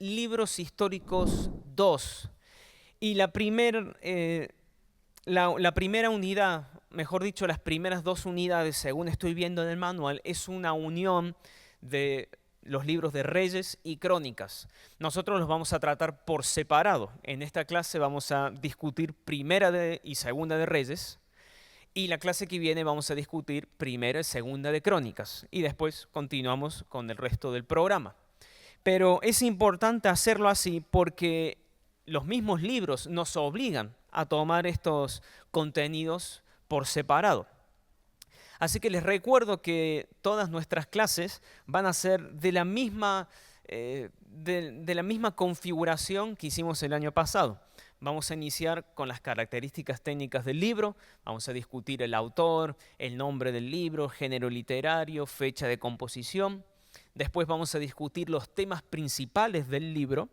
Libros Históricos 2. Y la primera unidad, mejor dicho, las primeras dos unidades, según estoy viendo en el manual, es una unión de los libros de Reyes y Crónicas. Nosotros los vamos a tratar por separado. En esta clase vamos a discutir Primera y Segunda de Reyes, y la clase que viene vamos a discutir Primera y Segunda de Crónicas, y después continuamos con el resto del programa. Pero es importante hacerlo así porque los mismos libros nos obligan a tomar estos contenidos por separado. Así que les recuerdo que todas nuestras clases van a ser de la misma configuración que hicimos el año pasado. Vamos a iniciar con las características técnicas del libro, vamos a discutir el autor, el nombre del libro, género literario, fecha de composición. Después vamos a discutir los temas principales del libro.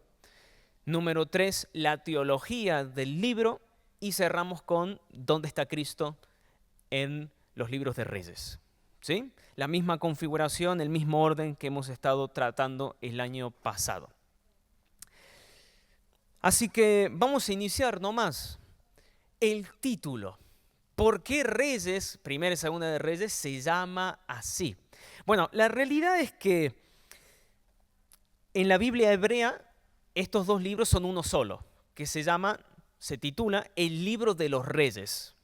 Número 3, la teología del libro. Y cerramos con ¿dónde está Cristo en los libros de Reyes? ¿Sí? La misma configuración, el mismo orden que hemos estado tratando el año pasado. Así que vamos a iniciar nomás. El título. ¿Por qué Reyes, Primera y Segunda de Reyes, se llama así? Bueno, la realidad es que en la Biblia hebrea estos dos libros son uno solo, que se titula El Libro de los Reyes.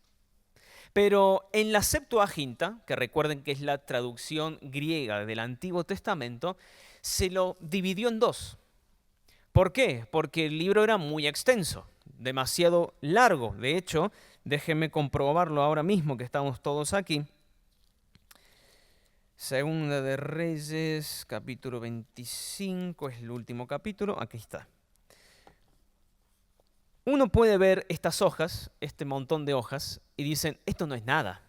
Pero en la Septuaginta, que recuerden que es la traducción griega del Antiguo Testamento, se lo dividió en dos. ¿Por qué? Porque el libro era muy extenso, demasiado largo. De hecho, déjenme comprobarlo ahora mismo que estamos todos aquí. Segunda de Reyes, capítulo 25, es el último capítulo, aquí está. Uno puede ver estas hojas, este montón de hojas, y dicen, esto no es nada.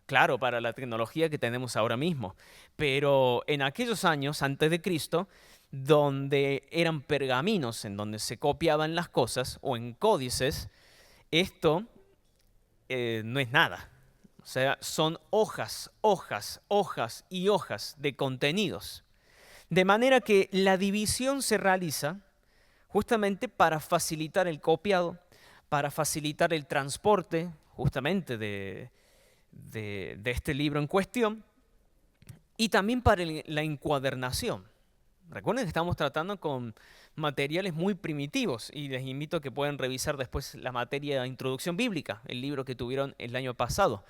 Claro, para la tecnología que tenemos ahora mismo, pero en aquellos años, antes de Cristo, donde eran pergaminos en donde se copiaban las cosas, o en códices, esto no es nada. O sea, son hojas, hojas, hojas y hojas de contenidos. De manera que la división se realiza justamente para facilitar el copiado, para facilitar el transporte justamente de este libro en cuestión, y también para la encuadernación. Recuerden que estamos tratando con materiales muy primitivos y les invito a que puedan revisar después la materia de Introducción Bíblica, el libro que tuvieron el año pasado.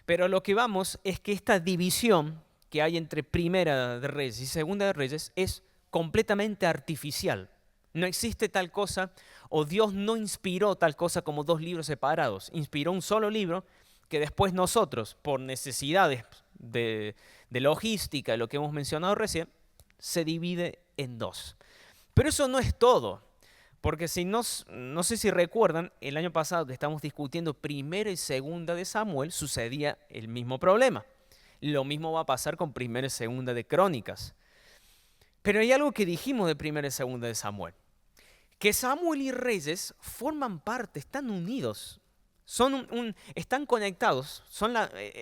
Pero lo que vamos es que esta división que hay entre Primera de Reyes y Segunda de Reyes es completamente artificial. No existe tal cosa, o Dios no inspiró tal cosa como dos libros separados. Inspiró un solo libro que después nosotros, por necesidades de logística, lo que hemos mencionado recién, se divide en dos. Pero eso no es todo, porque si no sé si recuerdan, el año pasado que estamos discutiendo Primera y Segunda de Samuel, sucedía el mismo problema. Lo mismo va a pasar con Primera y Segunda de Crónicas. Pero hay algo que dijimos de Primera y Segunda de Samuel, que Samuel y Reyes forman parte, están unidos, están conectados.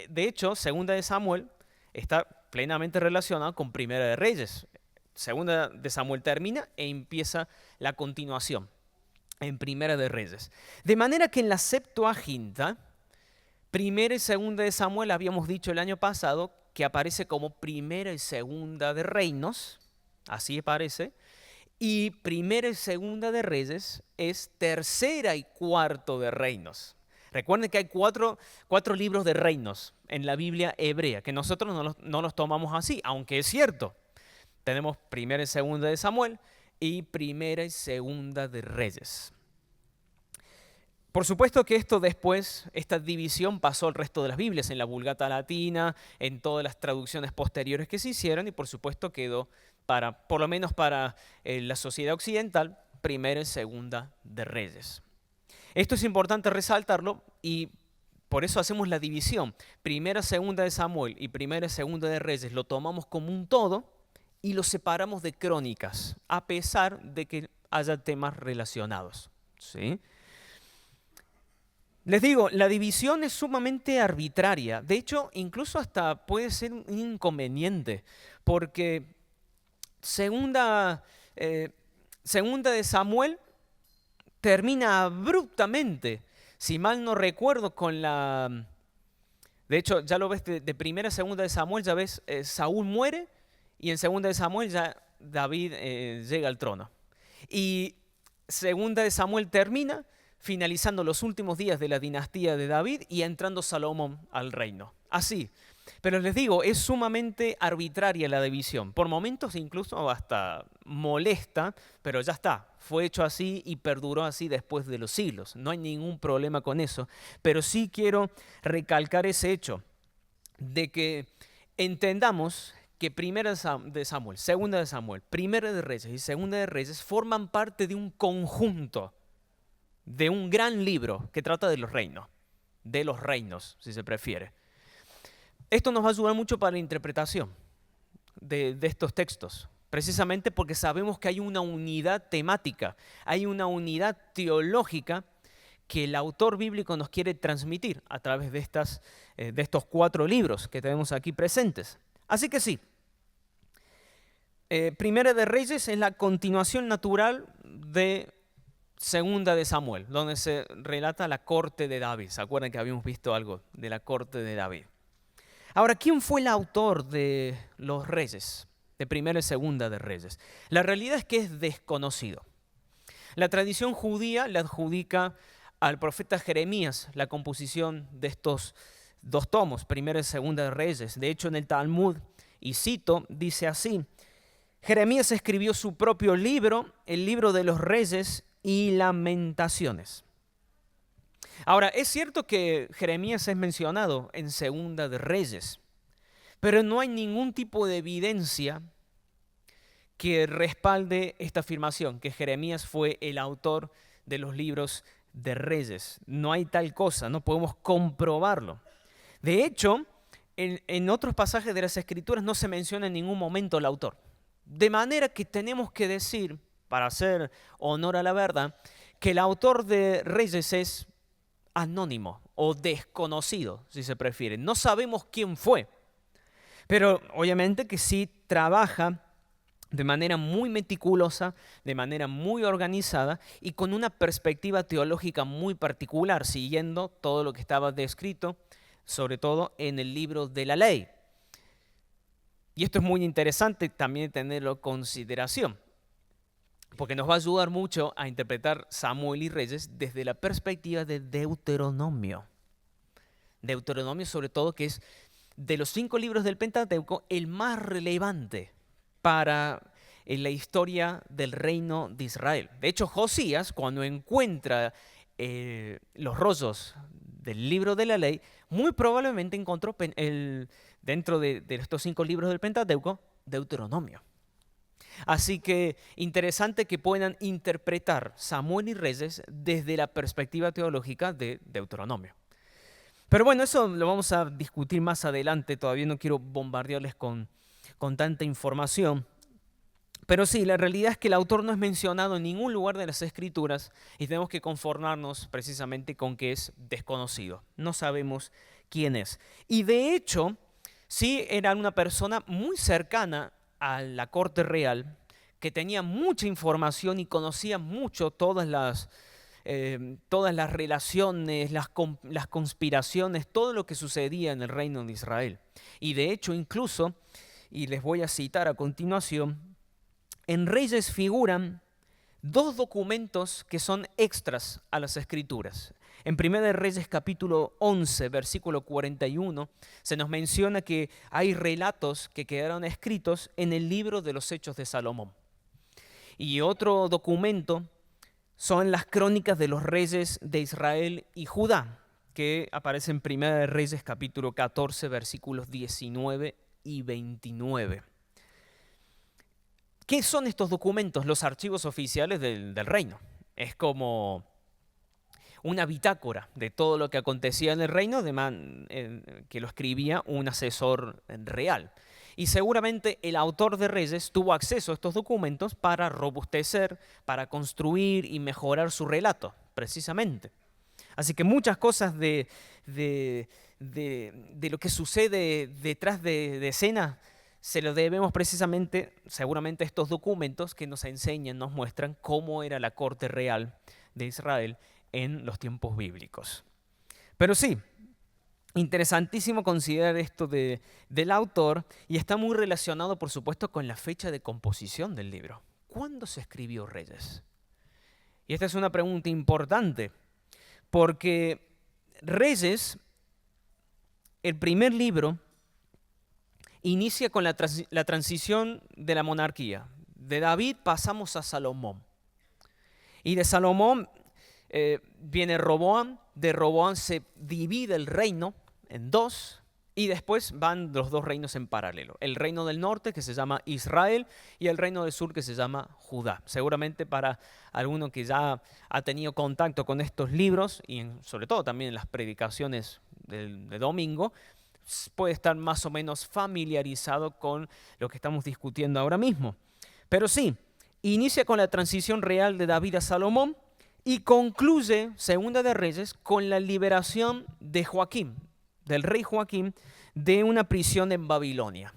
De hecho, Segunda de Samuel está plenamente relacionado con Primera de Reyes. Segunda de Samuel termina e empieza la continuación en Primera de Reyes. De manera que en la Septuaginta, Primera y Segunda de Samuel habíamos dicho el año pasado que aparece como Primera y Segunda de Reinos, así aparece, y Primera y Segunda de Reyes es Tercera y Cuarto de Reinos. Recuerden que hay cuatro libros de reinos en la Biblia hebrea, que nosotros no los tomamos así, aunque es cierto. Tenemos Primera y Segunda de Samuel y Primera y Segunda de Reyes. Por supuesto que esto después, esta división pasó al resto de las Biblias, en la Vulgata Latina, en todas las traducciones posteriores que se hicieron, y por supuesto quedó por lo menos para la sociedad occidental, Primera y Segunda de Reyes. Esto es importante resaltarlo y por eso hacemos la división. Primera, Segunda de Samuel y Primera y Segunda de Reyes lo tomamos como un todo y lo separamos de Crónicas, a pesar de que haya temas relacionados. ¿Sí? Les digo, la división es sumamente arbitraria. De hecho, incluso hasta puede ser un inconveniente, porque Segunda Segunda de Samuel termina abruptamente, si mal no recuerdo, con la... De hecho, ya lo ves de primera a segunda de Samuel, ya ves, Saúl muere y en segunda de Samuel ya David llega al trono. Y segunda de Samuel termina finalizando los últimos días de la dinastía de David y entrando Salomón al reino. Así. Pero les digo, es sumamente arbitraria la división. Por momentos incluso hasta molesta, pero ya está. Fue hecho así y perduró así después de los siglos. No hay ningún problema con eso. Pero sí quiero recalcar ese hecho de que entendamos que primera de Samuel, segunda de Samuel, primera de Reyes y segunda de Reyes forman parte de un conjunto, de un gran libro que trata de los reinos, si se prefiere. Esto nos va a ayudar mucho para la interpretación de estos textos, precisamente porque sabemos que hay una unidad temática, hay una unidad teológica que el autor bíblico nos quiere transmitir a través de estos 4 libros que tenemos aquí presentes. Así que sí, Primera de Reyes es la continuación natural de Segunda de Samuel, donde se relata la corte de David. ¿Se acuerdan que habíamos visto algo de la corte de David? Ahora, ¿quién fue el autor de los Reyes, de Primera y Segunda de Reyes? La realidad es que es desconocido. La tradición judía le adjudica al profeta Jeremías la composición de estos 2 tomos, Primera y Segunda de Reyes. De hecho, en el Talmud, y cito, dice así: Jeremías escribió su propio libro, el libro de los Reyes y Lamentaciones. Ahora, es cierto que Jeremías es mencionado en Segunda de Reyes, pero no hay ningún tipo de evidencia que respalde esta afirmación, que Jeremías fue el autor de los libros de Reyes. No hay tal cosa, no podemos comprobarlo. De hecho, en otros pasajes de las Escrituras no se menciona en ningún momento el autor. De manera que tenemos que decir, para hacer honor a la verdad, que el autor de Reyes es anónimo o desconocido, si se prefiere. No sabemos quién fue, pero obviamente que sí trabaja de manera muy meticulosa, de manera muy organizada y con una perspectiva teológica muy particular, siguiendo todo lo que estaba descrito, sobre todo en el libro de la ley. Y esto es muy interesante también tenerlo en consideración, porque nos va a ayudar mucho a interpretar Samuel y Reyes desde la perspectiva de Deuteronomio. Deuteronomio, sobre todo, que es de los 5 libros del Pentateuco el más relevante para la historia del reino de Israel. De hecho, Josías, cuando encuentra los rollos del libro de la ley, muy probablemente encontró dentro de estos 5 libros del Pentateuco, Deuteronomio. Así que interesante que puedan interpretar Samuel y Reyes desde la perspectiva teológica de Deuteronomio. Pero bueno, eso lo vamos a discutir más adelante, todavía no quiero bombardearles con tanta información. Pero sí, la realidad es que el autor no es mencionado en ningún lugar de las Escrituras y tenemos que conformarnos precisamente con que es desconocido. No sabemos quién es. Y de hecho, sí era una persona muy cercana a la corte real, que tenía mucha información y conocía mucho todas las relaciones, las conspiraciones, todo lo que sucedía en el reino de Israel. Y de hecho, incluso, y les voy a citar a continuación, en Reyes figuran 2 documentos que son extras a las Escrituras. En 1 Reyes capítulo 11, versículo 41, se nos menciona que hay relatos que quedaron escritos en el libro de los Hechos de Salomón. Y otro documento son las crónicas de los reyes de Israel y Judá, que aparecen en 1 Reyes capítulo 14, versículos 19 y 29. ¿Qué son estos documentos? Los archivos oficiales del reino. Es como una bitácora de todo lo que acontecía en el reino, que lo escribía un asesor real. Y seguramente el autor de Reyes tuvo acceso a estos documentos para robustecer, para construir y mejorar su relato, precisamente. Así que muchas cosas de lo que sucede detrás de escena se lo debemos precisamente, seguramente, a estos documentos que nos enseñan, nos muestran cómo era la corte real de Israel en los tiempos bíblicos. Pero sí, interesantísimo considerar esto del autor y está muy relacionado, por supuesto, con la fecha de composición del libro. ¿Cuándo se escribió Reyes? Y esta es una pregunta importante, porque Reyes, el primer libro, inicia con la transición de la monarquía. De David pasamos a Salomón. Y de Salomón viene Roboam. De Roboam se divide el reino en dos. Y después van los dos reinos en paralelo. El reino del norte, que se llama Israel, y el reino del sur, que se llama Judá. Seguramente para alguno que ya ha tenido contacto con estos libros, y sobre todo también en las predicaciones de domingo, puede estar más o menos familiarizado con lo que estamos discutiendo ahora mismo. Pero sí, inicia con la transición real de David a Salomón y concluye, Segunda de Reyes, con la liberación de Joaquín, del rey Joaquín, de una prisión en Babilonia.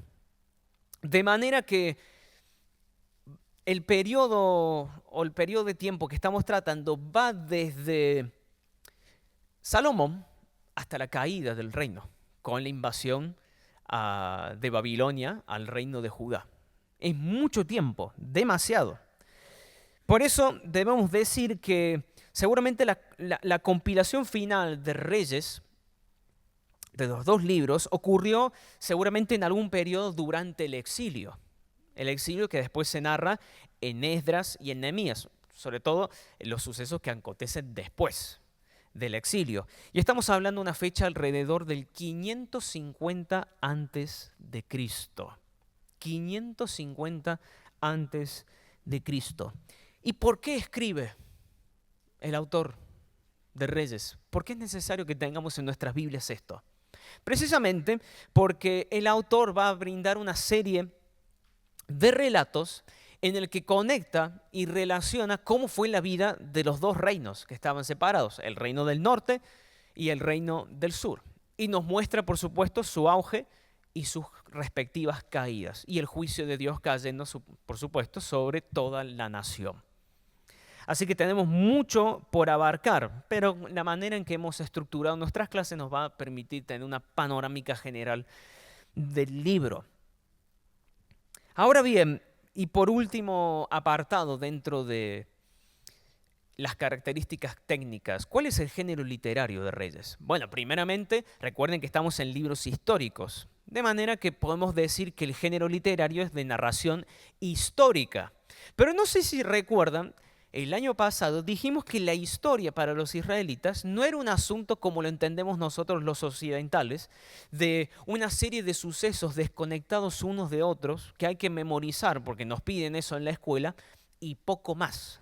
De manera que el periodo de tiempo que estamos tratando va desde Salomón hasta la caída del reino, con la invasión de Babilonia al reino de Judá. Es mucho tiempo, demasiado. Por eso debemos decir que seguramente la compilación final de Reyes, de los dos libros, ocurrió seguramente en algún periodo durante el exilio. El exilio que después se narra en Esdras y en Nehemías, sobre todo en los sucesos que acontecen después del exilio. Y estamos hablando de una fecha alrededor del 550 antes de Cristo. 550 antes de Cristo. ¿Y por qué escribe el autor de Reyes? ¿Por qué es necesario que tengamos en nuestras Biblias esto? Precisamente porque el autor va a brindar una serie de relatos en el que conecta y relaciona cómo fue la vida de los dos reinos que estaban separados, el reino del norte y el reino del sur. Y nos muestra, por supuesto, su auge y sus respectivas caídas, y el juicio de Dios cayendo, por supuesto, sobre toda la nación. Así que tenemos mucho por abarcar, pero la manera en que hemos estructurado nuestras clases nos va a permitir tener una panorámica general del libro. Ahora bien, y por último apartado dentro de las características técnicas, ¿cuál es el género literario de Reyes? Bueno, primeramente, recuerden que estamos en libros históricos, de manera que podemos decir que el género literario es de narración histórica. Pero no sé si recuerdan, el año pasado dijimos que la historia para los israelitas no era un asunto como lo entendemos nosotros los occidentales, de una serie de sucesos desconectados unos de otros que hay que memorizar porque nos piden eso en la escuela y poco más.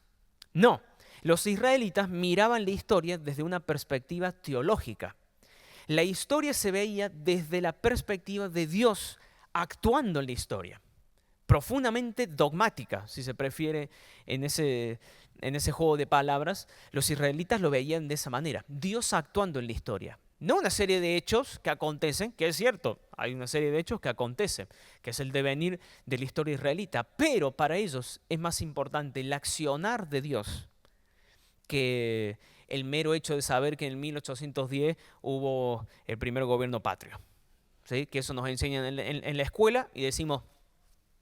No, los israelitas miraban la historia desde una perspectiva teológica. La historia se veía desde la perspectiva de Dios actuando en la historia. Profundamente dogmática, si se prefiere, en ese juego de palabras, los israelitas lo veían de esa manera, Dios actuando en la historia. No una serie de hechos que acontecen, que es cierto, hay una serie de hechos que acontecen, que es el devenir de la historia israelita, pero para ellos es más importante el accionar de Dios que el mero hecho de saber que en 1810 hubo el primer gobierno patrio. ¿Sí? Que eso nos enseñan en la escuela y decimos,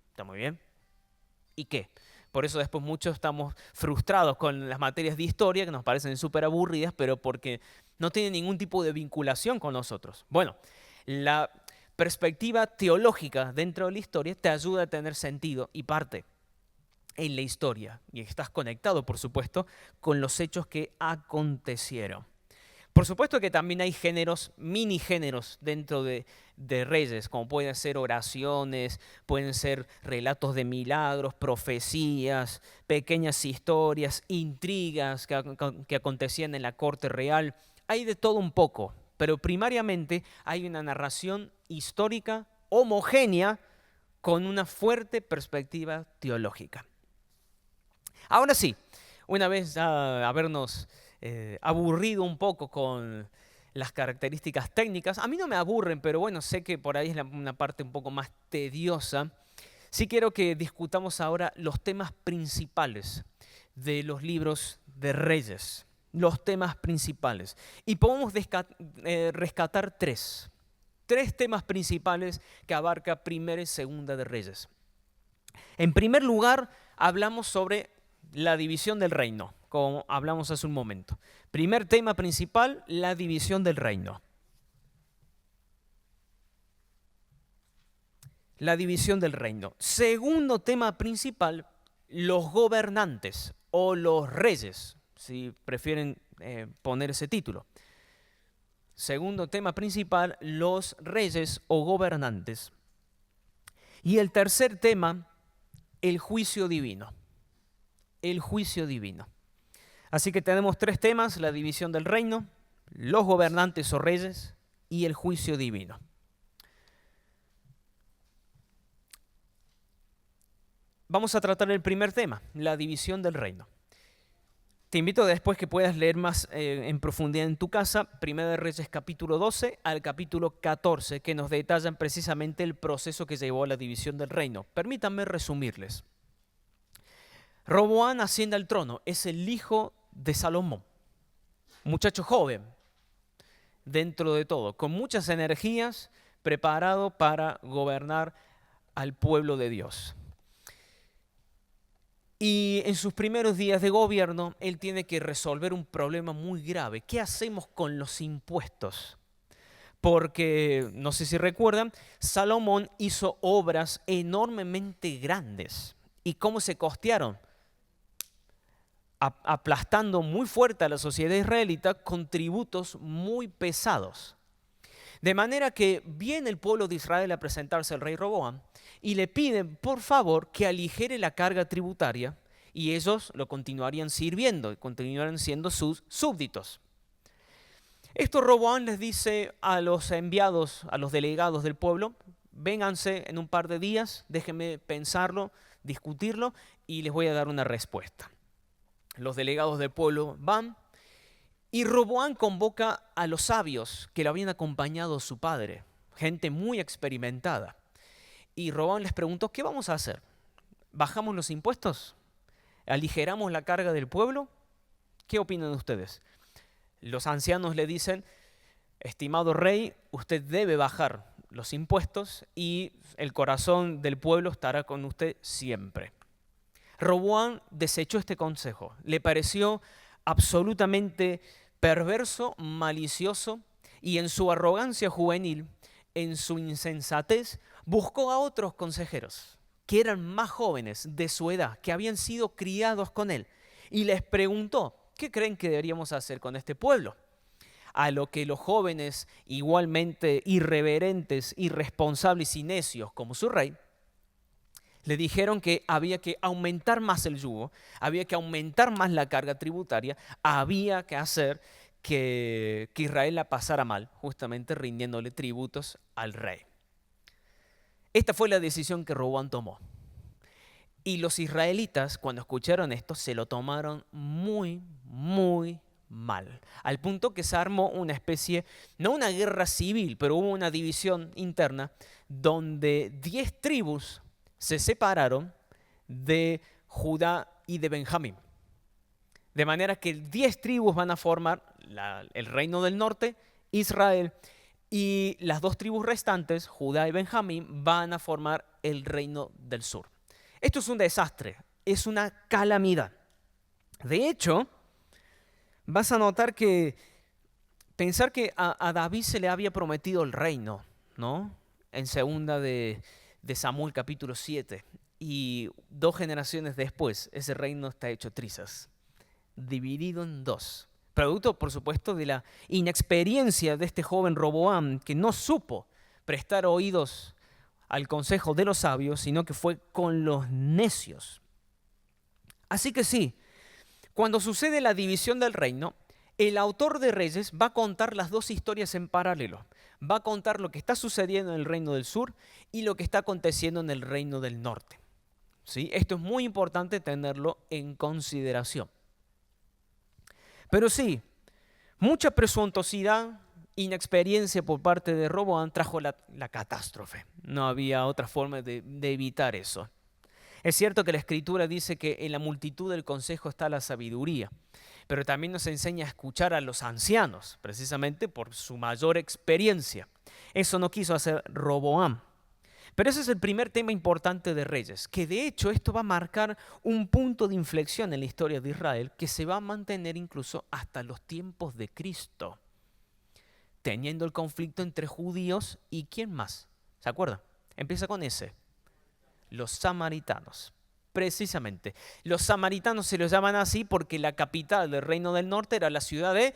está muy bien. ¿Y qué? Por eso después muchos estamos frustrados con las materias de historia que nos parecen súper aburridas, pero porque no tienen ningún tipo de vinculación con nosotros. Bueno, la perspectiva teológica dentro de la historia te ayuda a tener sentido y parte en la historia. Y estás conectado, por supuesto, con los hechos que acontecieron. Por supuesto que también hay géneros, mini géneros dentro de Reyes, como pueden ser oraciones, pueden ser relatos de milagros, profecías, pequeñas historias, intrigas que acontecían en la corte real. Hay de todo un poco, pero primariamente hay una narración histórica homogénea con una fuerte perspectiva teológica. Ahora sí, una vez habernos aburrido un poco con las características técnicas. A mí no me aburren, pero bueno, sé que por ahí es una parte un poco más tediosa. Sí quiero que discutamos ahora los temas principales de los libros de Reyes. Los temas principales. Y podemos rescatar tres temas principales que abarca Primera y Segunda de Reyes. En primer lugar, hablamos sobre la división del reino, como hablamos hace un momento. Primer tema principal, la división del reino. La división del reino. Segundo tema principal, los gobernantes o los reyes, si prefieren poner ese título. Segundo tema principal, los reyes o gobernantes. Y el tercer tema, el juicio divino. El juicio divino. Así que tenemos tres temas: la división del reino, los gobernantes o reyes y el juicio divino. Vamos a tratar el primer tema, la división del reino. Te invito después que puedas leer más en profundidad en tu casa, Primera de Reyes capítulo 12 al capítulo 14, que nos detallan precisamente el proceso que llevó a la división del reino. Permítanme resumirles. Roboam asciende al trono, es el hijo de Salomón, muchacho joven, dentro de todo, con muchas energías, preparado para gobernar al pueblo de Dios. Y en sus primeros días de gobierno, él tiene que resolver un problema muy grave. ¿Qué hacemos con los impuestos? Porque, no sé si recuerdan, Salomón hizo obras enormemente grandes. ¿Y cómo se costearon? Aplastando muy fuerte a la sociedad israelita con tributos muy pesados. De manera que viene el pueblo de Israel a presentarse al rey Roboam y le piden, por favor, que aligere la carga tributaria, y ellos lo continuarían sirviendo y continuarían siendo sus súbditos. Esto Roboam les dice a los enviados, a los delegados del pueblo: vénganse en un par de días, déjenme pensarlo, discutirlo y les voy a dar una respuesta. Los delegados del pueblo van. Y Roboam convoca a los sabios que lo habían acompañado su padre, gente muy experimentada. Y Roboam les preguntó: ¿qué vamos a hacer? ¿Bajamos los impuestos? ¿Aligeramos la carga del pueblo? ¿Qué opinan ustedes? Los ancianos le dicen: estimado rey, usted debe bajar los impuestos y el corazón del pueblo estará con usted siempre. Roboam desechó este consejo. Le pareció absolutamente perverso, malicioso, y en su arrogancia juvenil, en su insensatez, buscó a otros consejeros que eran más jóvenes de su edad, que habían sido criados con él, y les preguntó: ¿qué creen que deberíamos hacer con este pueblo? A lo que los jóvenes, igualmente irreverentes, irresponsables y necios como su rey, le dijeron que había que aumentar más el yugo, había que aumentar más la carga tributaria, había que hacer que Israel la pasara mal, justamente rindiéndole tributos al rey. Esta fue la decisión que Roboam tomó. Y los israelitas, cuando escucharon esto, se lo tomaron muy, muy mal. Al punto que se armó una especie, no una guerra civil, pero hubo una división interna donde 10 tribus se separaron de Judá y de Benjamín. De manera que 10 tribus van a formar el reino del norte, Israel, y las 2 tribus restantes, Judá y Benjamín, van a formar el reino del sur. Esto es un desastre, es una calamidad. De hecho, vas a notar que pensar que a David se le había prometido el reino, ¿no? En segunda de Samuel capítulo 7, y 2 generaciones después ese reino está hecho trizas, dividido en 2, producto por supuesto de la inexperiencia de este joven Roboam, que no supo prestar oídos al consejo de los sabios, sino que fue con los necios. Así que sí, cuando sucede la división del reino, el autor de Reyes va a contar las 2 historias en paralelo. Va a contar lo que está sucediendo en el reino del sur y lo que está aconteciendo en el reino del norte. ¿Sí? Esto es muy importante tenerlo en consideración. Pero sí, mucha presuntuosidad inexperiencia por parte de Roboam trajo la catástrofe. No había otra forma de evitar eso. Es cierto que la Escritura dice que en la multitud del consejo está la sabiduría, pero también nos enseña a escuchar a los ancianos, precisamente por su mayor experiencia. Eso no quiso hacer Roboam. Pero ese es el primer tema importante de Reyes, que de hecho esto va a marcar un punto de inflexión en la historia de Israel que se va a mantener incluso hasta los tiempos de Cristo, teniendo el conflicto entre judíos y ¿quién más? ¿Se acuerdan? Empieza con ese. Los samaritanos. Precisamente. Los samaritanos se los llaman así porque la capital del Reino del Norte era la ciudad de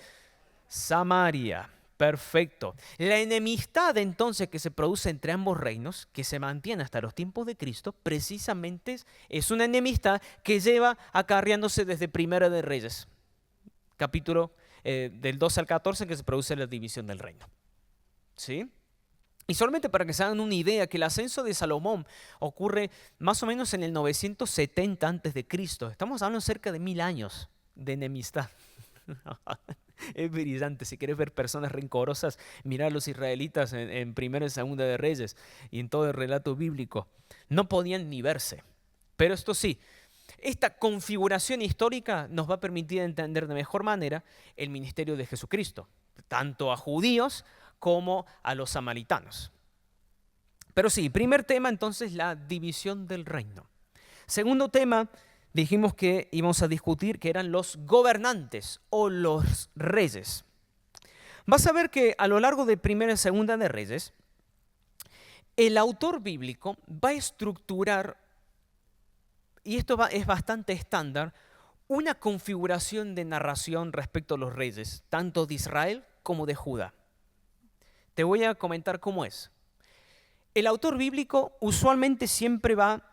Samaria. Perfecto. La enemistad entonces que se produce entre ambos reinos, que se mantiene hasta los tiempos de Cristo, precisamente es una enemistad que lleva acarreándose desde Primera de Reyes, capítulo del 12 al 14, que se produce la división del reino. ¿Sí? Y solamente para que se hagan una idea, que el ascenso de Salomón ocurre más o menos en el 970 a.C. Estamos hablando cerca de 1000 años de enemistad. Es brillante. Si quieres ver personas rencorosas, mira a los israelitas en Primera y Segunda de Reyes y en todo el relato bíblico. No podían ni verse. Pero esto sí, esta configuración histórica nos va a permitir entender de mejor manera el ministerio de Jesucristo, tanto a judíos como a los samaritanos. Pero sí, primer tema entonces, la división del reino. Segundo tema, dijimos que íbamos a discutir que eran los gobernantes o los reyes. Vas a ver que a lo largo de Primera y Segunda de Reyes, el autor bíblico va a estructurar, y esto es bastante estándar, una configuración de narración respecto a los reyes, tanto de Israel como de Judá. Te voy a comentar cómo es. El autor bíblico usualmente siempre va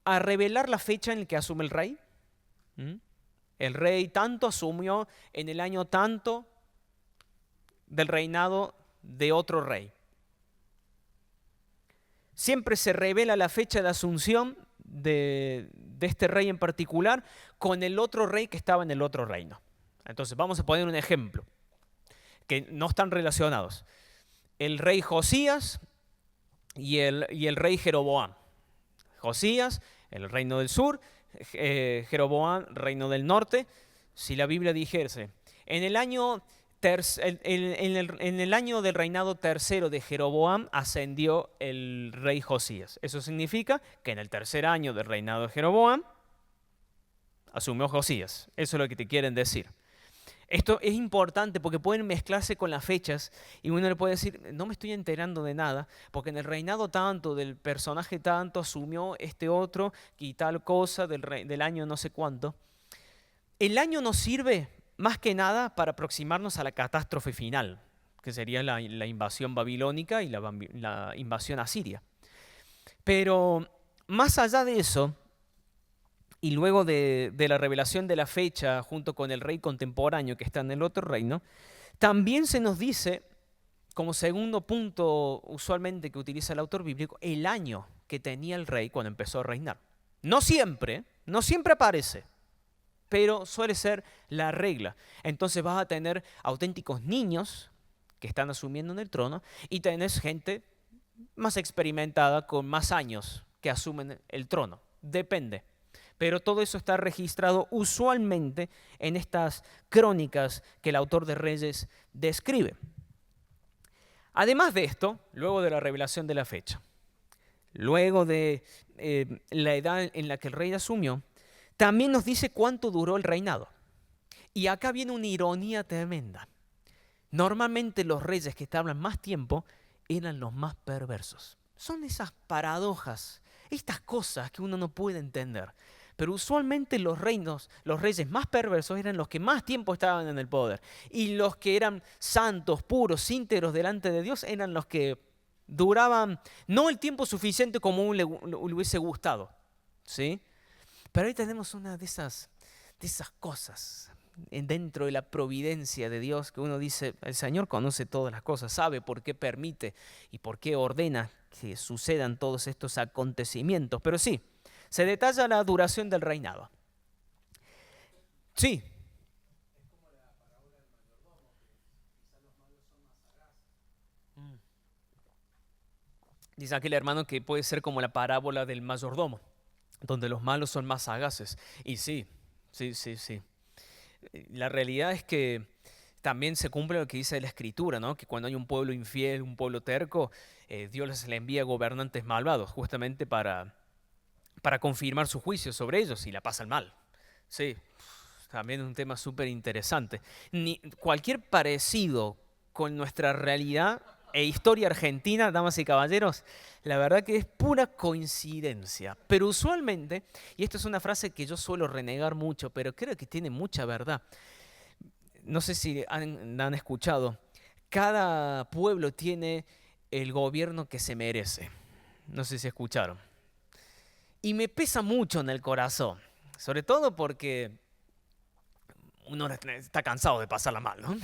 a revelar la fecha en la que asume el rey. El rey tanto asumió en el año tanto del reinado de otro rey. Siempre se revela la fecha de asunción de este rey en particular con el otro rey que estaba en el otro reino. Entonces vamos a poner un ejemplo, que no están relacionados. El rey Josías y el rey Jeroboam. Josías, el reino del sur, Jeroboam, reino del norte. Si la Biblia dijese, en el año del reinado tercero de Jeroboam ascendió el rey Josías. Eso significa que en el tercer año del reinado de Jeroboam asumió Josías. Eso es lo que te quieren decir. Esto es importante porque pueden mezclarse con las fechas y uno le puede decir, no me estoy enterando de nada, porque en el reinado tanto, del personaje tanto, asumió este otro y tal cosa del año no sé cuánto. El año nos sirve más que nada para aproximarnos a la catástrofe final, que sería la invasión babilónica y la invasión asiria. Pero más allá de eso, y luego de la revelación de la fecha junto con el rey contemporáneo que está en el otro reino, también se nos dice, como segundo punto usualmente que utiliza el autor bíblico, el año que tenía el rey cuando empezó a reinar. No siempre aparece, pero suele ser la regla. Entonces vas a tener auténticos niños que están asumiendo en el trono y tenés gente más experimentada con más años que asumen el trono. Depende. Pero todo eso está registrado usualmente en estas crónicas que el autor de Reyes describe. Además de esto, luego de la revelación de la fecha, luego de la edad en la que el rey asumió, también nos dice cuánto duró el reinado. Y acá viene una ironía tremenda. Normalmente los reyes que estaban más tiempo eran los más perversos. Son esas paradojas, estas cosas que uno no puede entender. Pero usualmente los reyes más perversos eran los que más tiempo estaban en el poder. Y los que eran santos, puros, íntegros delante de Dios eran los que duraban no el tiempo suficiente como le hubiese gustado, ¿sí? Pero ahí tenemos una de esas cosas dentro de la providencia de Dios que uno dice, el Señor conoce todas las cosas, sabe por qué permite y por qué ordena que sucedan todos estos acontecimientos. Pero sí, se detalla la duración del reinado. Sí. Dice aquel hermano que puede ser como la parábola del mayordomo, donde los malos son más sagaces. Y sí, sí, sí, sí. La realidad es que también se cumple lo que dice la Escritura, ¿no? Que cuando hay un pueblo infiel, un pueblo terco, Dios les le envía gobernantes malvados, justamente para confirmar su juicio sobre ellos y la pasan mal. Sí, también es un tema súper interesante. Cualquier parecido con nuestra realidad e historia argentina, damas y caballeros, la verdad que es pura coincidencia. Pero usualmente, y esto es una frase que yo suelo renegar mucho, pero creo que tiene mucha verdad. No sé si han escuchado, cada pueblo tiene el gobierno que se merece. No sé si escucharon. Y me pesa mucho en el corazón, sobre todo porque uno está cansado de pasarla mal, ¿no?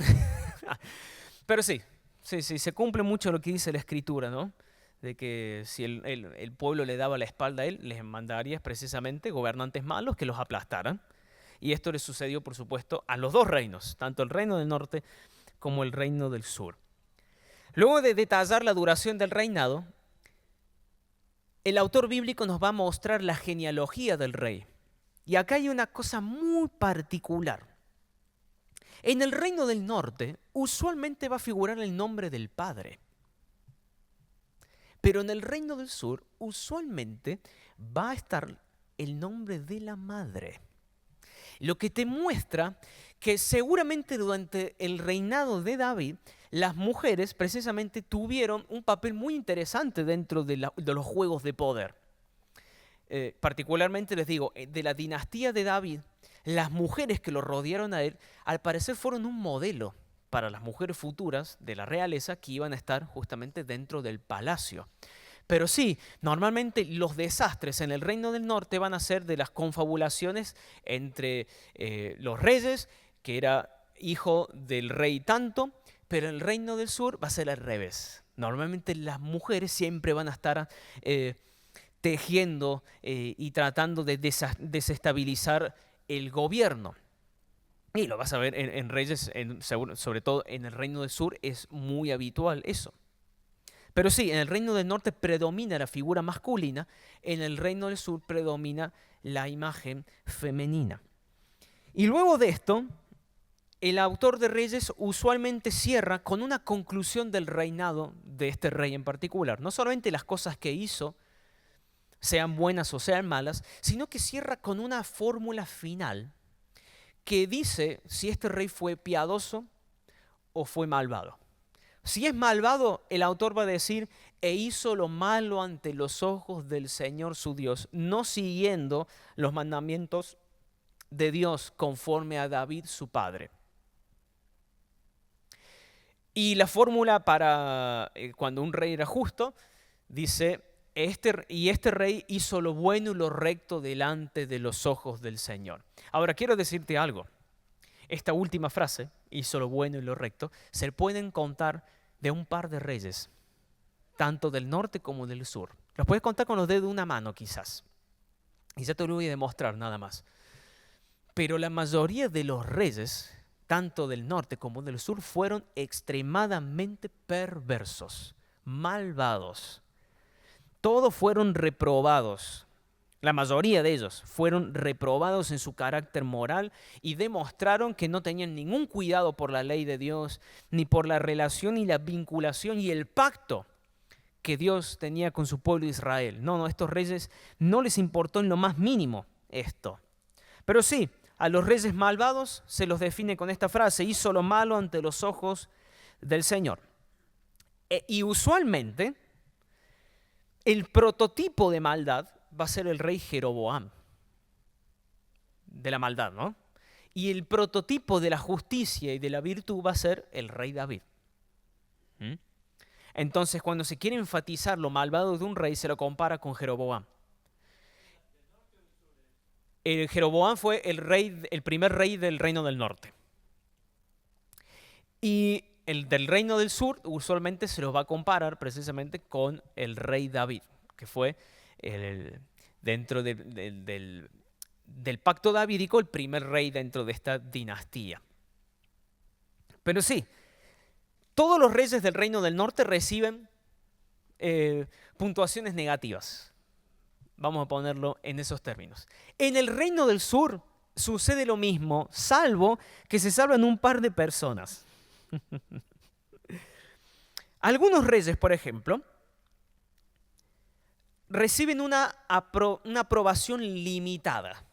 Pero sí, sí, sí, se cumple mucho lo que dice la Escritura, ¿no? De que si el pueblo le daba la espalda a él, les mandaría precisamente gobernantes malos que los aplastaran. Y esto le sucedió, por supuesto, a los dos reinos, tanto el reino del norte como el reino del sur. Luego de detallar la duración del reinado, el autor bíblico nos va a mostrar la genealogía del rey. Y acá hay una cosa muy particular. En el reino del norte, usualmente va a figurar el nombre del padre. Pero en el reino del sur, usualmente va a estar el nombre de la madre. Lo que te muestra que seguramente durante el reinado de David, las mujeres precisamente tuvieron un papel muy interesante dentro de los juegos de poder. Particularmente les digo, de la dinastía de David, las mujeres que lo rodearon a él, al parecer fueron un modelo para las mujeres futuras de la realeza que iban a estar justamente dentro del palacio. Pero sí, normalmente los desastres en el reino del norte van a ser de las confabulaciones entre los reyes, que era hijo del rey tanto, pero en el reino del sur va a ser al revés. Normalmente las mujeres siempre van a estar tejiendo y tratando de desestabilizar el gobierno. Y lo vas a ver en reyes, sobre todo en el reino del sur, es muy habitual eso. Pero sí, en el reino del norte predomina la figura masculina, en el reino del sur predomina la imagen femenina. Y luego de esto, el autor de Reyes usualmente cierra con una conclusión del reinado de este rey en particular. No solamente las cosas que hizo, sean buenas o sean malas, sino que cierra con una fórmula final que dice si este rey fue piadoso o fue malvado. Si es malvado, el autor va a decir, e hizo lo malo ante los ojos del Señor su Dios, no siguiendo los mandamientos de Dios conforme a David su padre. Y la fórmula para cuando un rey era justo, dice, este rey hizo lo bueno y lo recto delante de los ojos del Señor. Ahora, quiero decirte algo. Esta última frase, hizo lo bueno y lo recto, se pueden contar de un par de reyes, tanto del norte como del sur. Los puedes contar con los dedos de una mano quizás. Y ya te lo voy a demostrar nada más. Pero la mayoría de los reyes, tanto del norte como del sur, fueron extremadamente perversos, malvados. Todos fueron reprobados. La mayoría de ellos fueron reprobados en su carácter moral y demostraron que no tenían ningún cuidado por la ley de Dios, ni por la relación y la vinculación y el pacto que Dios tenía con su pueblo Israel. No, estos reyes no les importó en lo más mínimo esto. Pero sí, a los reyes malvados se los define con esta frase, hizo lo malo ante los ojos del Señor. Y usualmente el prototipo de maldad va a ser el rey Jeroboam, de la maldad, ¿no? Y el prototipo de la justicia y de la virtud va a ser el rey David. Entonces, cuando se quiere enfatizar lo malvado de un rey, se lo compara con Jeroboam. El Jeroboam fue el primer rey del reino del norte. Y el del reino del sur usualmente se los va a comparar precisamente con el rey David, que fue dentro del pacto davídico el primer rey dentro de esta dinastía. Pero sí, todos los reyes del reino del norte reciben puntuaciones negativas. Vamos a ponerlo en esos términos. En el reino del sur sucede lo mismo, salvo que se salvan un par de personas. Algunos reyes, por ejemplo, reciben una aprobación limitada.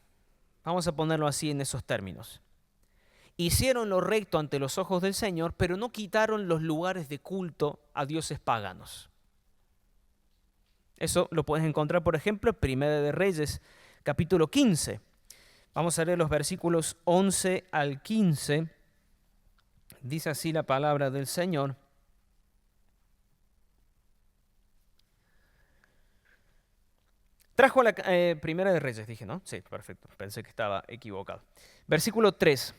Vamos a ponerlo así en esos términos. Hicieron lo recto ante los ojos del Señor, pero no quitaron los lugares de culto a dioses paganos. Eso lo puedes encontrar, por ejemplo, en Primera de Reyes, capítulo 15. Vamos a leer los versículos 11 al 15. Dice así la palabra del Señor. Trajo a la Primera de Reyes, dije, ¿no? Sí, perfecto. Pensé que estaba equivocado. Versículo 3.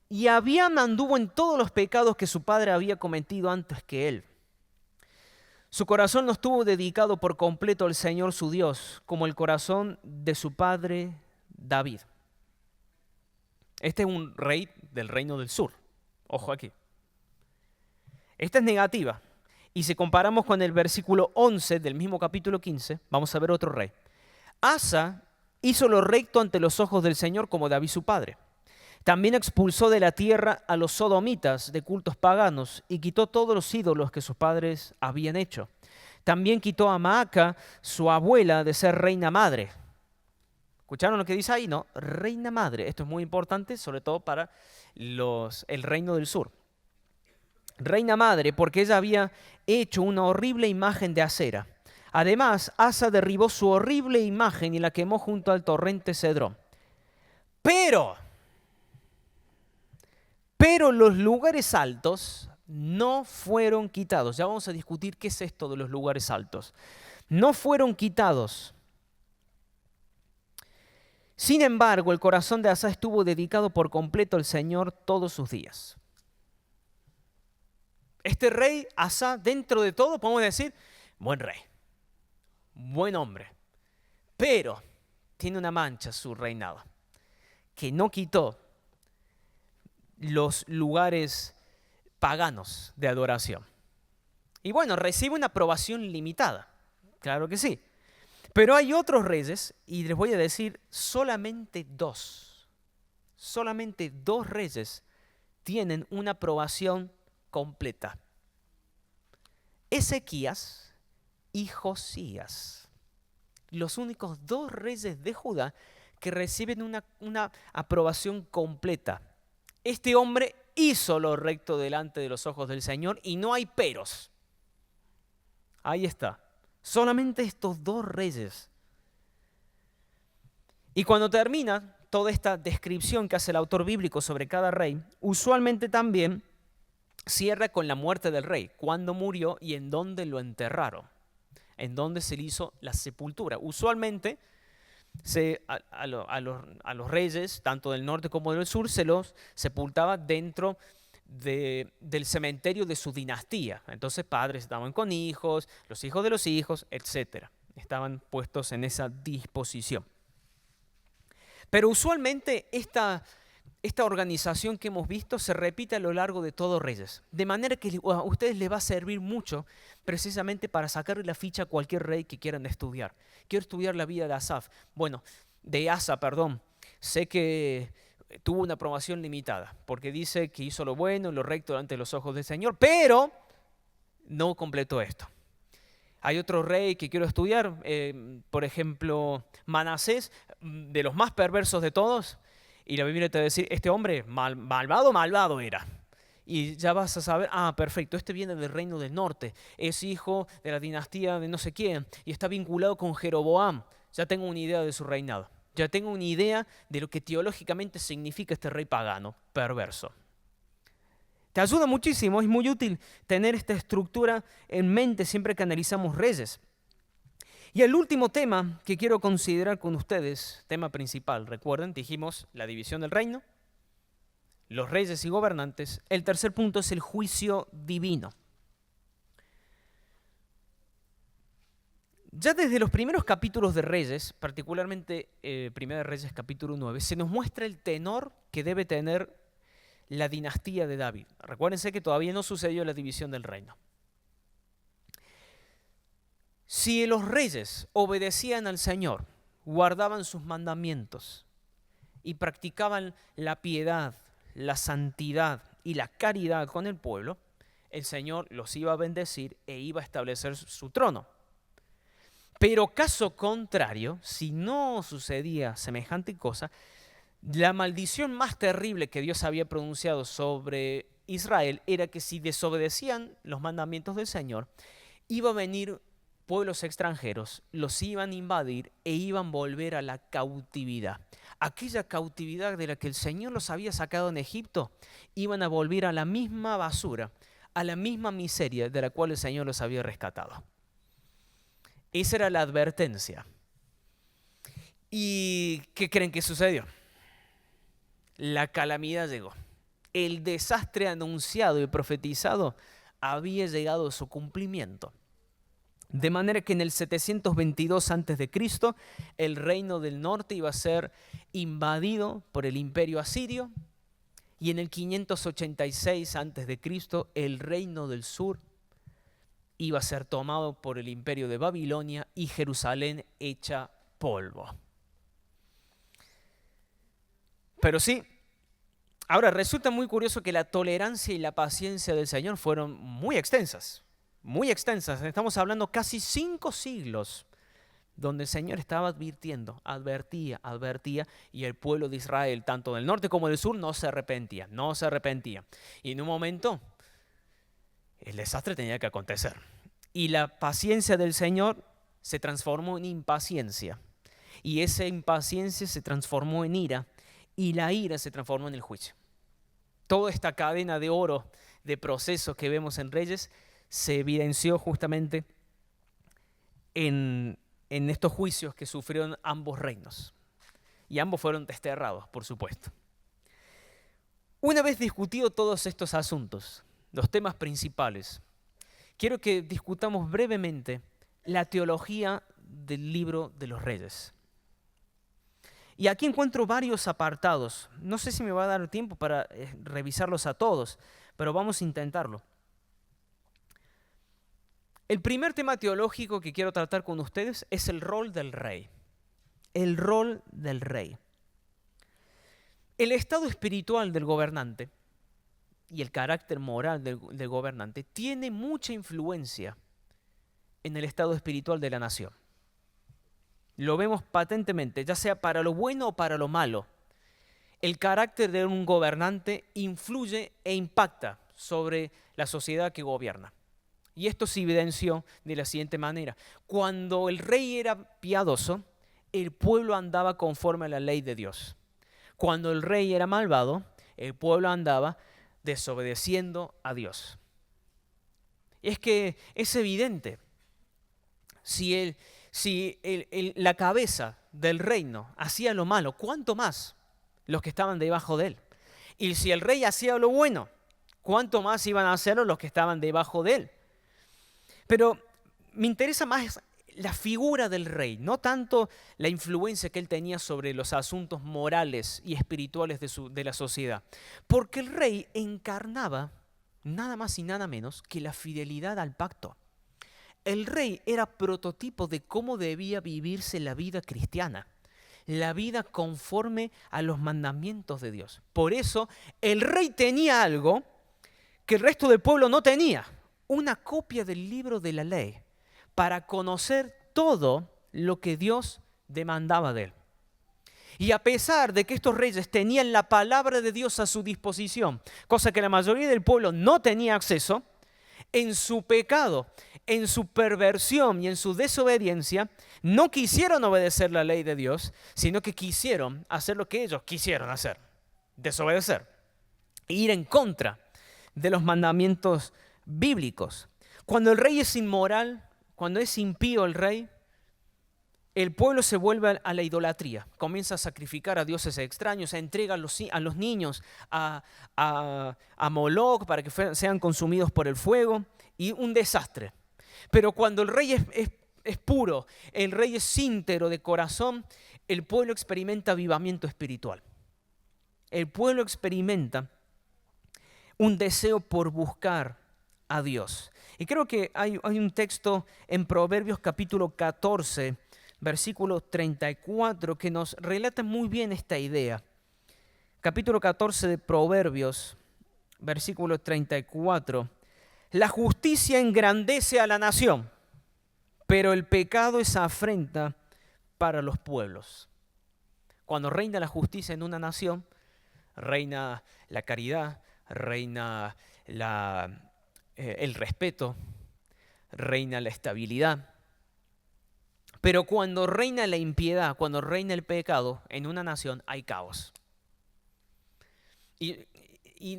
Y Abiam anduvo en todos los pecados que su padre había cometido antes que él. Su corazón no estuvo dedicado por completo al Señor su Dios, como el corazón de su padre David. Este es un rey del reino del sur. Ojo aquí. Esta es negativa. Y si comparamos con el versículo 11 del mismo capítulo 15, vamos a ver otro rey. Asa hizo lo recto ante los ojos del Señor como David su padre. También expulsó de la tierra a los sodomitas de cultos paganos y quitó todos los ídolos que sus padres habían hecho. También quitó a Maaca, su abuela, de ser reina madre. ¿Escucharon lo que dice ahí? No, reina madre. Esto es muy importante, sobre todo para el reino del sur. Reina madre, porque ella había hecho una horrible imagen de acera. Además, Asa derribó su horrible imagen y la quemó junto al torrente Cedrón. Pero los lugares altos no fueron quitados. Ya vamos a discutir qué es esto de los lugares altos. No fueron quitados. Sin embargo, el corazón de Asa estuvo dedicado por completo al Señor todos sus días. Este rey, Asa, dentro de todo, podemos decir, buen rey, buen hombre. Pero tiene una mancha su reinado, que no quitó los lugares paganos de adoración. Y bueno, recibe una aprobación limitada, claro que sí. Pero hay otros reyes, y les voy a decir solamente dos reyes tienen una aprobación completa. Ezequías y Josías. Los únicos dos reyes de Judá que reciben una aprobación completa. Este hombre hizo lo recto delante de los ojos del Señor y no hay peros. Ahí está. Solamente estos dos reyes. Y cuando termina toda esta descripción que hace el autor bíblico sobre cada rey, usualmente también cierra con la muerte del rey, cuándo murió y en dónde lo enterraron, en dónde se le hizo la sepultura. Usualmente a los reyes, tanto del norte como del sur, se los sepultaba dentro del cementerio de su dinastía. Entonces padres estaban con hijos, los hijos de los hijos, etc. Estaban puestos en esa disposición. Pero usualmente esta organización que hemos visto se repite a lo largo de todos reyes. De manera que a ustedes les va a servir mucho precisamente para sacarle la ficha a cualquier rey que quieran estudiar. Quiero estudiar la vida de Asa, perdón. Sé que tuvo una aprobación limitada, porque dice que hizo lo bueno y lo recto delante de los ojos del Señor, pero no completó esto. Hay otro rey que quiero estudiar, por ejemplo, Manasés, de los más perversos de todos, y la Biblia te va a decir, este hombre malvado era. Y ya vas a saber, perfecto, este viene del reino del norte, es hijo de la dinastía de no sé quién, y está vinculado con Jeroboam. Ya tengo una idea de su reinado. Ya tengo una idea de lo que teológicamente significa este rey pagano, perverso. Te ayuda muchísimo, es muy útil tener esta estructura en mente siempre que analizamos reyes. Y el último tema que quiero considerar con ustedes, tema principal, recuerden, dijimos la división del reino, los reyes y gobernantes. El tercer punto es el juicio divino. Ya desde los primeros capítulos de Reyes, particularmente Primera de Reyes capítulo 9, se nos muestra el tenor que debe tener la dinastía de David. Recuérdense que todavía no sucedió la división del reino. Si los reyes obedecían al Señor, guardaban sus mandamientos y practicaban la piedad, la santidad y la caridad con el pueblo, el Señor los iba a bendecir e iba a establecer su trono. Pero caso contrario, si no sucedía semejante cosa, la maldición más terrible que Dios había pronunciado sobre Israel era que si desobedecían los mandamientos del Señor, iba a venir pueblos extranjeros, los iban a invadir e iban a volver a la cautividad. Aquella cautividad de la que el Señor los había sacado en Egipto, iban a volver a la misma basura, a la misma miseria de la cual el Señor los había rescatado. Esa era la advertencia. ¿Y qué creen que sucedió? La calamidad llegó. El desastre anunciado y profetizado había llegado a su cumplimiento. De manera que en el 722 a.C., el reino del norte iba a ser invadido por el imperio asirio, y en el 586 a.C., el reino del sur iba a ser tomado por el imperio de Babilonia y Jerusalén hecha polvo. Pero sí, ahora resulta muy curioso que la tolerancia y la paciencia del Señor fueron muy extensas, muy extensas. Estamos hablando casi 5 siglos donde el Señor estaba advirtiendo, advertía, y el pueblo de Israel, tanto del norte como del sur, no se arrepentía. Y en un momento, el desastre tenía que acontecer. Y la paciencia del Señor se transformó en impaciencia. Y esa impaciencia se transformó en ira. Y la ira se transformó en el juicio. Toda esta cadena de oro, de procesos que vemos en Reyes, se evidenció justamente en estos juicios que sufrieron ambos reinos. Y ambos fueron desterrados, por supuesto. Una vez discutido todos estos asuntos, los temas principales, quiero que discutamos brevemente la teología del libro de los Reyes. Y aquí encuentro varios apartados. No sé si me va a dar tiempo para revisarlos a todos, pero vamos a intentarlo. El primer tema teológico que quiero tratar con ustedes es el rol del rey. El rol del rey. El estado espiritual del gobernante y el carácter moral del gobernante tiene mucha influencia en el estado espiritual de la nación. Lo vemos patentemente, ya sea para lo bueno o para lo malo. El carácter de un gobernante influye e impacta sobre la sociedad que gobierna. Y esto se evidenció de la siguiente manera. Cuando el rey era piadoso, el pueblo andaba conforme a la ley de Dios. Cuando el rey era malvado, el pueblo andaba desobedeciendo a Dios. Es que es evidente, si la cabeza del reino hacía lo malo, ¿cuánto más los que estaban debajo de él? Y si el rey hacía lo bueno, ¿cuánto más iban a hacerlo los que estaban debajo de él? Pero me interesa más la figura del rey, no tanto la influencia que él tenía sobre los asuntos morales y espirituales de la sociedad. Porque el rey encarnaba nada más y nada menos que la fidelidad al pacto. El rey era prototipo de cómo debía vivirse la vida cristiana, la vida conforme a los mandamientos de Dios. Por eso el rey tenía algo que el resto del pueblo no tenía, una copia del libro de la ley para conocer todo lo que Dios demandaba de él. Y a pesar de que estos reyes tenían la palabra de Dios a su disposición, cosa que la mayoría del pueblo no tenía acceso, en su pecado, en su perversión y en su desobediencia, no quisieron obedecer la ley de Dios, sino que quisieron hacer lo que ellos quisieron hacer, desobedecer, ir en contra de los mandamientos bíblicos. Cuando el rey es inmoral, cuando es impío el rey, el pueblo se vuelve a la idolatría, comienza a sacrificar a dioses extraños, entrega a los niños a Moloch para que sean consumidos por el fuego, y un desastre. Pero cuando el rey es puro, el rey es íntegro de corazón, el pueblo experimenta avivamiento espiritual. El pueblo experimenta un deseo por buscar a Dios. Y creo que hay un texto en Proverbios capítulo 14, versículo 34, que nos relata muy bien esta idea. Capítulo 14 de Proverbios, versículo 34. La justicia engrandece a la nación, pero el pecado es afrenta para los pueblos. Cuando reina la justicia en una nación, reina la caridad, reina el respeto, reina la estabilidad. Pero cuando reina la impiedad, cuando reina el pecado en una nación, hay caos. Y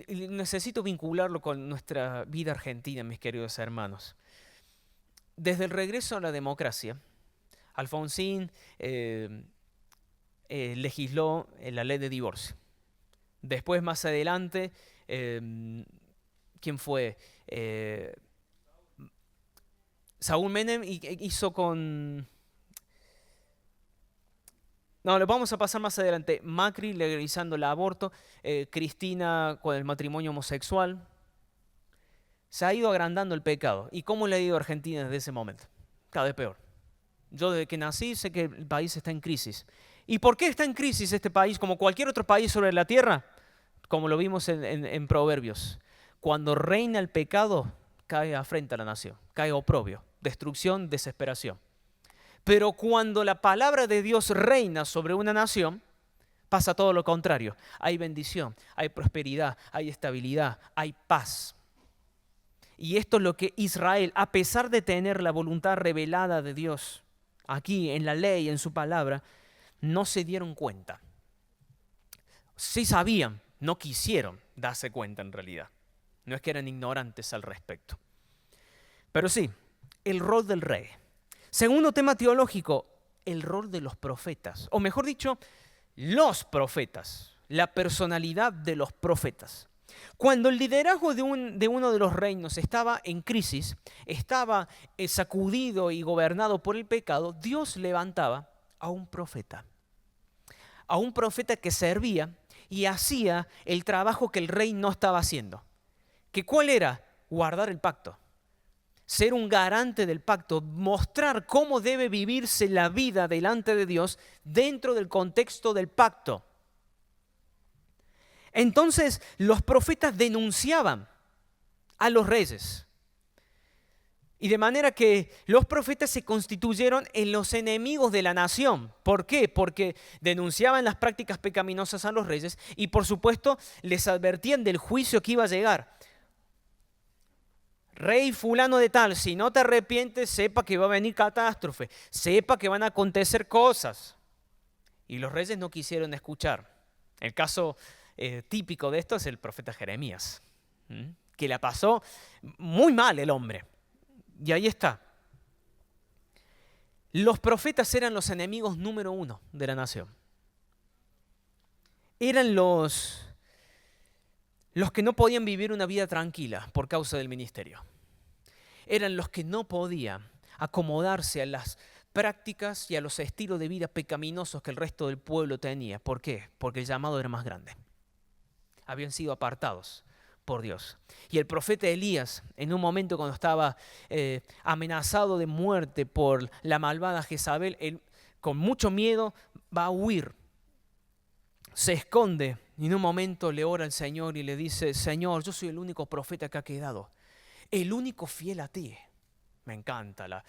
necesito vincularlo con nuestra vida argentina, mis queridos hermanos. Desde el regreso a la democracia, Alfonsín legisló la ley de divorcio. Después, más adelante, ¿quién fue? Saúl Menem hizo con... No, lo vamos a pasar más adelante. Macri legalizando el aborto, Cristina con el matrimonio homosexual. Se ha ido agrandando el pecado. ¿Y cómo le ha ido a Argentina desde ese momento? Cada vez peor. Yo desde que nací sé que el país está en crisis. ¿Y por qué está en crisis este país, como cualquier otro país sobre la tierra? Como lo vimos en Proverbios. Cuando reina el pecado, cae afrenta a la nación, cae oprobio, destrucción, desesperación. Pero cuando la palabra de Dios reina sobre una nación, pasa todo lo contrario. Hay bendición, hay prosperidad, hay estabilidad, hay paz. Y esto es lo que Israel, a pesar de tener la voluntad revelada de Dios, aquí en la ley, en su palabra, no se dieron cuenta. Sí sabían, no quisieron darse cuenta en realidad. No es que eran ignorantes al respecto. Pero sí, el rol del rey. Segundo tema teológico, el rol de los profetas. O mejor dicho, los profetas. La personalidad de los profetas. Cuando el liderazgo de uno de los reinos estaba en crisis, estaba sacudido y gobernado por el pecado, Dios levantaba a un profeta. A un profeta que servía y hacía el trabajo que el rey no estaba haciendo. ¿Que cuál era? Guardar el pacto. Ser un garante del pacto, mostrar cómo debe vivirse la vida delante de Dios dentro del contexto del pacto. Entonces los profetas denunciaban a los reyes. Y de manera que los profetas se constituyeron en los enemigos de la nación. ¿Por qué? Porque denunciaban las prácticas pecaminosas a los reyes y por supuesto les advertían del juicio que iba a llegar. Rey fulano de tal, si no te arrepientes, sepa que va a venir catástrofe, sepa que van a acontecer cosas. Y los reyes no quisieron escuchar. El caso típico de esto es el profeta Jeremías, que la pasó muy mal el hombre. Y ahí está. Los profetas eran los enemigos número uno de la nación. Eran los que no podían vivir una vida tranquila por causa del ministerio. Eran los que no podían acomodarse a las prácticas y a los estilos de vida pecaminosos que el resto del pueblo tenía. ¿Por qué? Porque el llamado era más grande. Habían sido apartados por Dios. Y el profeta Elías, en un momento cuando estaba amenazado de muerte por la malvada Jezabel, él, con mucho miedo va a huir. Se esconde y en un momento le ora al Señor y le dice: Señor, yo soy el único profeta que ha quedado, el único fiel a ti. Me encanta la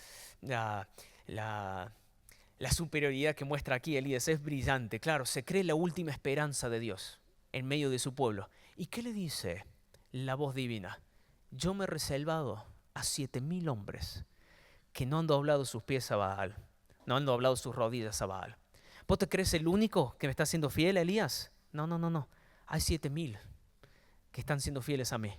superioridad que muestra aquí Elías, es brillante. Claro, se cree la última esperanza de Dios en medio de su pueblo. ¿Y qué le dice la voz divina? Yo me he reservado a 7,000 hombres que no han doblado sus pies a Baal, no han doblado sus rodillas a Baal. ¿Vos te crees el único que me está siendo fiel, Elías? No. Hay 7,000 que están siendo fieles a mí.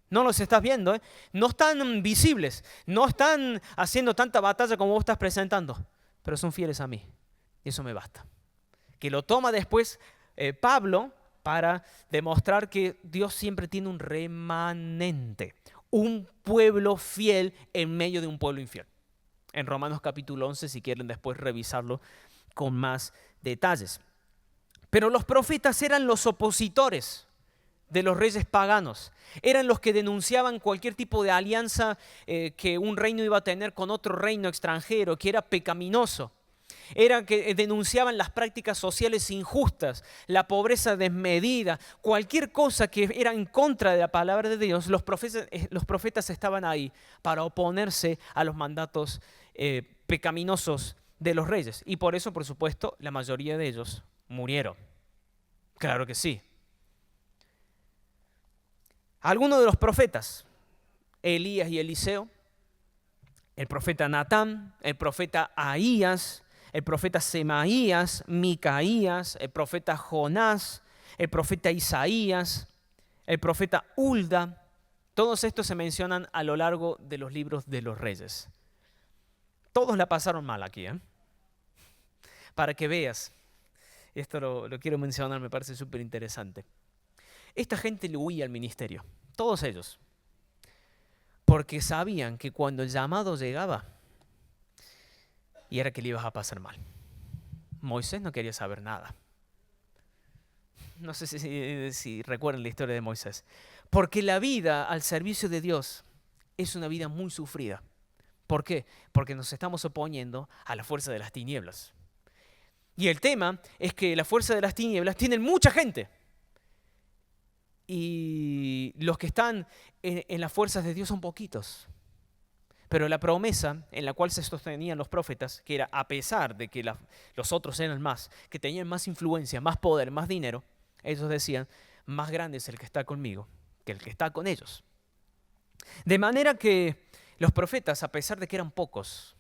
No los estás viendo, ¿eh? No están visibles, no están haciendo tanta batalla como vos estás presentando, pero son fieles a mí. Y eso me basta. Que lo toma después Pablo para demostrar que Dios siempre tiene un remanente, un pueblo fiel en medio de un pueblo infiel. En Romanos capítulo 11, si quieren después revisarlo con más detalles. Pero los profetas eran los opositores de los reyes paganos. Eran los que denunciaban cualquier tipo de alianza que un reino iba a tener con otro reino extranjero, que era pecaminoso. Eran que denunciaban las prácticas sociales injustas, la pobreza desmedida, cualquier cosa que era en contra de la palabra de Dios. Los profetas estaban ahí para oponerse a los mandatos pecaminosos de los reyes. Y por eso, por supuesto, la mayoría de ellos murieron. Claro que sí. Algunos de los profetas, Elías y Eliseo, el profeta Natán, el profeta Ahías, el profeta Semaías, Micaías, el profeta Jonás, el profeta Isaías, el profeta Hulda, todos estos se mencionan a lo largo de los libros de los reyes. Todos la pasaron mal aquí, para que veas. Esto lo quiero mencionar, me parece súper interesante. Esta gente le huía al ministerio, todos ellos, porque sabían que cuando el llamado llegaba, y era que le ibas a pasar mal. Moisés no quería saber nada. No sé si recuerdan la historia de Moisés. Porque la vida al servicio de Dios es una vida muy sufrida. ¿Por qué? Porque nos estamos oponiendo a la fuerza de las tinieblas. Y el tema es que la fuerza de las tinieblas tienen mucha gente. Y los que están en las fuerzas de Dios son poquitos. Pero la promesa en la cual se sostenían los profetas, que era a pesar de que los otros eran más, que tenían más influencia, más poder, más dinero, ellos decían, más grande es el que está conmigo que el que está con ellos. De manera que los profetas, a pesar de que eran pocos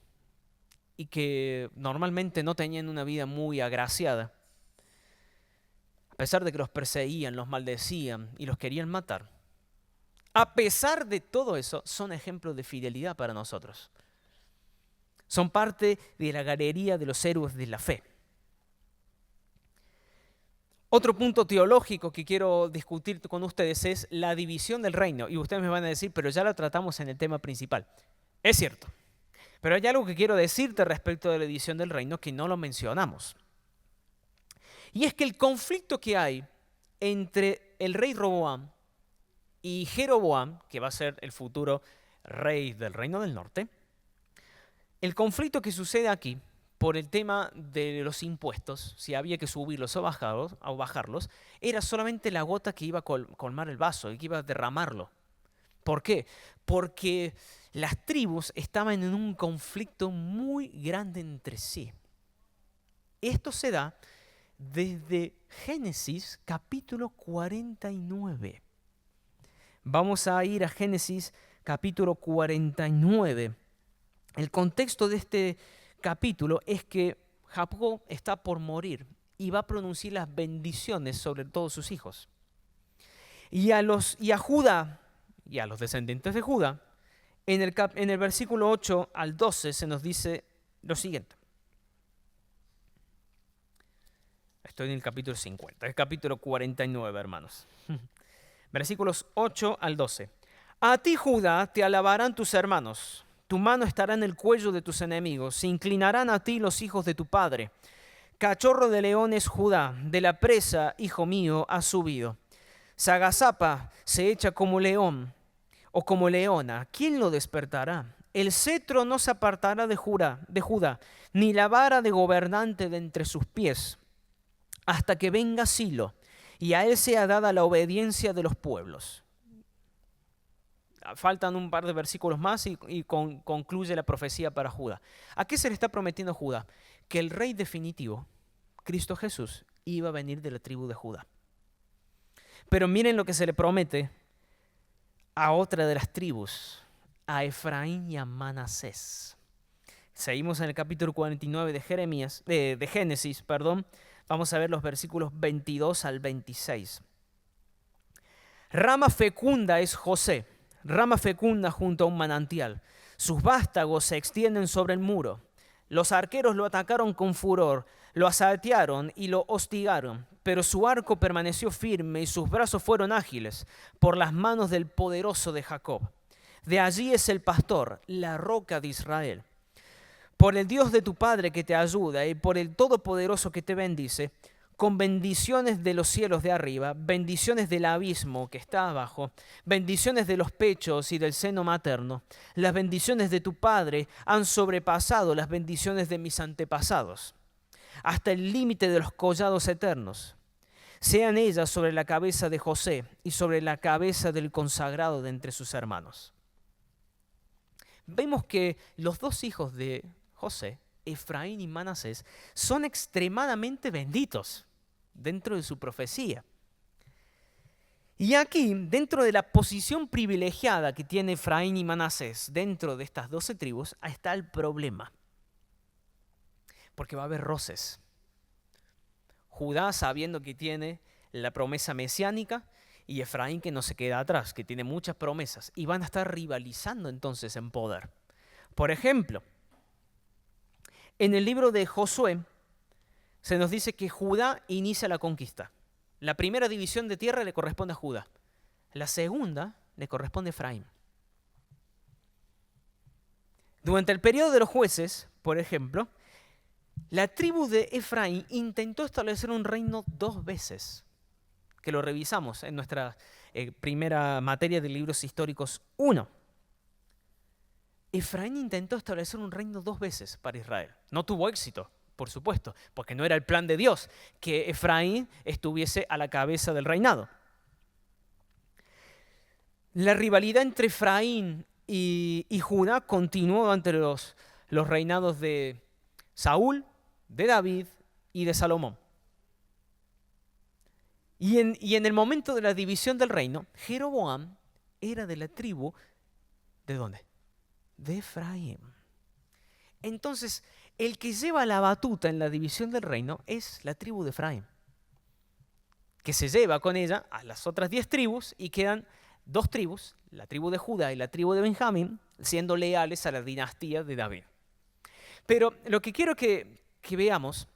y que normalmente no tenían una vida muy agraciada, a pesar de que los perseguían, los maldecían y los querían matar, a pesar de todo eso, son ejemplos de fidelidad para nosotros. Son parte de la galería de los héroes de la fe. Otro punto teológico que quiero discutir con ustedes es la división del reino. Y ustedes me van a decir, pero ya lo tratamos en el tema principal. Es cierto. Pero hay algo que quiero decirte respecto de la división del reino que no lo mencionamos. Y es que el conflicto que hay entre el rey Roboam y Jeroboam, que va a ser el futuro rey del reino del norte, el conflicto que sucede aquí por el tema de los impuestos, si había que subirlos o bajarlos, era solamente la gota que iba a colmar el vaso y que iba a derramarlo. ¿Por qué? Porque las tribus estaban en un conflicto muy grande entre sí. Esto se da desde Génesis capítulo 49. Vamos a ir a Génesis capítulo 49. El contexto de este capítulo es que Jacob está por morir y va a pronunciar las bendiciones sobre todos sus hijos. Y a Judá y a los descendientes de Judá, en el versículo 8 al 12 se nos dice lo siguiente. Estoy en el capítulo 50, el capítulo 49, hermanos. Versículos 8 al 12. A ti, Judá, te alabarán tus hermanos. Tu mano estará en el cuello de tus enemigos. Se inclinarán a ti los hijos de tu padre. Cachorro de leones, Judá, de la presa, hijo mío, has subido. Se agazapa, se echa como león o como leona. ¿Quién lo despertará? El cetro no se apartará de Judá, ni la vara de gobernante de entre sus pies, hasta que venga Silo, y a él sea dada la obediencia de los pueblos. Faltan un par de versículos más y concluye la profecía para Judá. ¿A qué se le está prometiendo a Judá? Que el rey definitivo, Cristo Jesús, iba a venir de la tribu de Judá. Pero miren lo que se le promete a otra de las tribus, a Efraín y a Manasés. Seguimos en el capítulo 49 de Génesis. Vamos a ver los versículos 22 al 26. Rama fecunda es José, rama fecunda junto a un manantial. Sus vástagos se extienden sobre el muro. Los arqueros lo atacaron con furor, lo asaltearon y lo hostigaron, pero su arco permaneció firme y sus brazos fueron ágiles por las manos del poderoso de Jacob. De allí es el pastor, la roca de Israel. Por el Dios de tu padre que te ayuda y por el Todopoderoso que te bendice, con bendiciones de los cielos de arriba, bendiciones del abismo que está abajo, bendiciones de los pechos y del seno materno. Las bendiciones de tu padre han sobrepasado las bendiciones de mis antepasados, hasta el límite de los collados eternos. Sean ellas sobre la cabeza de José y sobre la cabeza del consagrado de entre sus hermanos. Vemos que los dos hijos de José, Efraín y Manasés, son extremadamente benditos dentro de su profecía. Y aquí, dentro de la posición privilegiada que tiene Efraín y Manasés dentro de estas 12 tribus, está el problema. Porque va a haber roces. Judá, sabiendo que tiene la promesa mesiánica, y Efraín, que no se queda atrás, que tiene muchas promesas, y van a estar rivalizando entonces en poder. Por ejemplo, en el libro de Josué se nos dice que Judá inicia la conquista. La primera división de tierra le corresponde a Judá. La segunda le corresponde a Efraín. Durante el periodo de los jueces, por ejemplo, la tribu de Efraín intentó establecer un reino 2 veces, que lo revisamos en nuestra primera materia de libros históricos 1. Efraín intentó establecer un reino 2 veces para Israel. No tuvo éxito, por supuesto, porque no era el plan de Dios que Efraín estuviese a la cabeza del reinado. La rivalidad entre Efraín y Judá continuó durante los reinados de Saúl, de David y de Salomón. Y en el momento de la división del reino, Jeroboam era de la tribu, ¿de dónde? De Efraín. Entonces, el que lleva la batuta en la división del reino es la tribu de Efraín, que se lleva con ella a las otras 10 tribus y quedan 2 tribus, la tribu de Judá y la tribu de Benjamín, siendo leales a la dinastía de David. Pero lo que quiero que veamos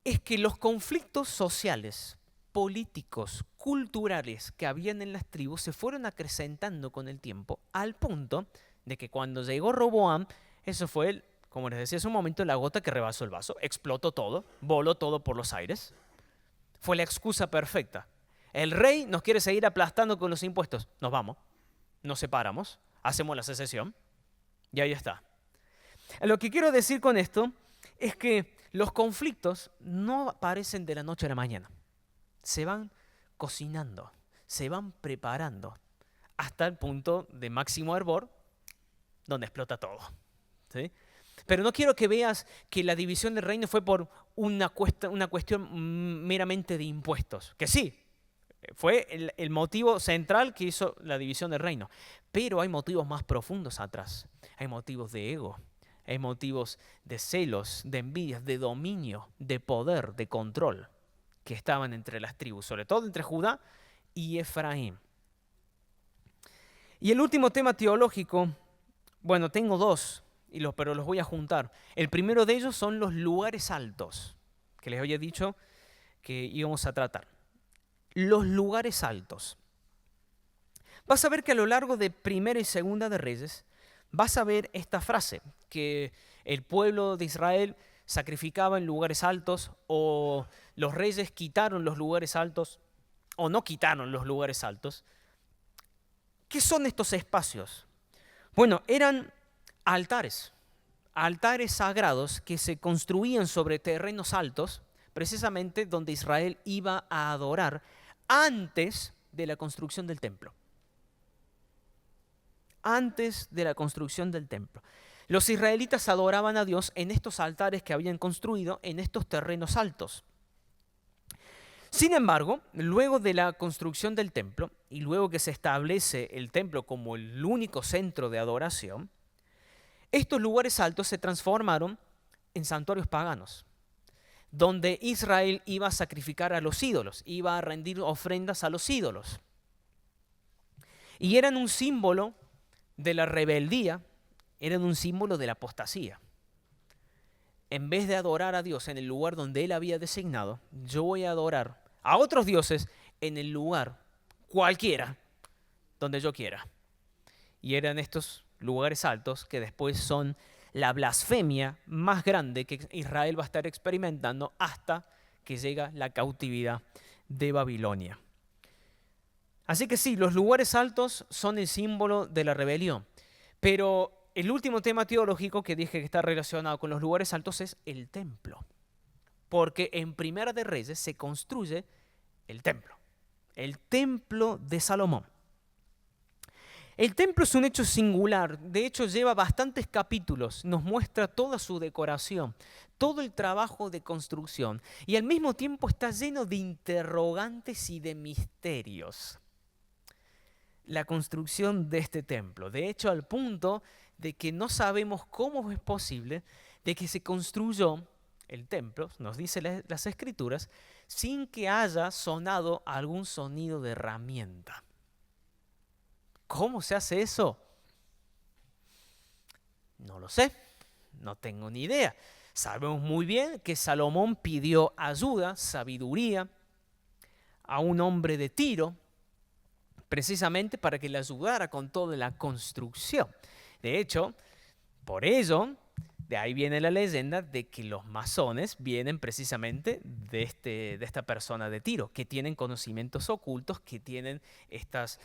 es que los conflictos sociales, políticos, culturales que habían en las tribus se fueron acrecentando con el tiempo, al punto de que cuando llegó Roboam, eso fue, como les decía hace un momento, la gota que rebasó el vaso, explotó todo, voló todo por los aires. Fue la excusa perfecta. El rey nos quiere seguir aplastando con los impuestos. Nos vamos, nos separamos, hacemos la secesión y ahí está. Lo que quiero decir con esto es que los conflictos no aparecen de la noche a la mañana. Se van cocinando, se van preparando hasta el punto de máximo hervor donde explota todo. ¿Sí? Pero no quiero que veas que la división del reino fue por una cuestión meramente de impuestos, que sí, fue el motivo central que hizo la división del reino. Pero hay motivos más profundos atrás. Hay motivos de ego. Hay motivos de celos, de envidias, de dominio, de poder, de control que estaban entre las tribus, sobre todo entre Judá y Efraín. Y el último tema teológico, bueno, tengo 2, pero los voy a juntar. El primero de ellos son los lugares altos, que les había dicho que íbamos a tratar. Los lugares altos. Vas a ver que a lo largo de Primera y Segunda de Reyes, vas a ver esta frase, que el pueblo de Israel sacrificaba en lugares altos, o los reyes quitaron los lugares altos, o no quitaron los lugares altos. ¿Qué son estos espacios? Bueno, eran altares sagrados que se construían sobre terrenos altos, precisamente donde Israel iba a adorar antes de la construcción del templo. Antes de la construcción del templo. Los israelitas adoraban a Dios en estos altares que habían construido en estos terrenos altos. Sin embargo, luego de la construcción del templo y luego que se establece el templo como el único centro de adoración, estos lugares altos se transformaron en santuarios paganos, donde Israel iba a sacrificar a los ídolos, iba a rendir ofrendas a los ídolos. Y eran un símbolo de la rebeldía, eran un símbolo de la apostasía. En vez de adorar a Dios en el lugar donde Él había designado, yo voy a adorar a otros dioses en el lugar cualquiera donde yo quiera. Y eran estos lugares altos que después son la blasfemia más grande que Israel va a estar experimentando hasta que llega la cautividad de Babilonia. Así que sí, los lugares altos son el símbolo de la rebelión. Pero el último tema teológico que dije que está relacionado con los lugares altos es el templo. Porque en Primera de Reyes se construye el templo de Salomón. El templo es un hecho singular, de hecho lleva bastantes capítulos, nos muestra toda su decoración, todo el trabajo de construcción y al mismo tiempo está lleno de interrogantes y de misterios. La construcción de este templo, de hecho al punto de que no sabemos cómo es posible de que se construyó el templo, nos dice las Escrituras, sin que haya sonado algún sonido de herramienta. ¿Cómo se hace eso? No lo sé, no tengo ni idea. Sabemos muy bien que Salomón pidió ayuda, sabiduría, a un hombre de Tiro, precisamente para que le ayudara con toda la construcción. De hecho, por ello, de ahí viene la leyenda de que los masones vienen precisamente de esta persona de Tiro, que tienen conocimientos ocultos, que tienen estas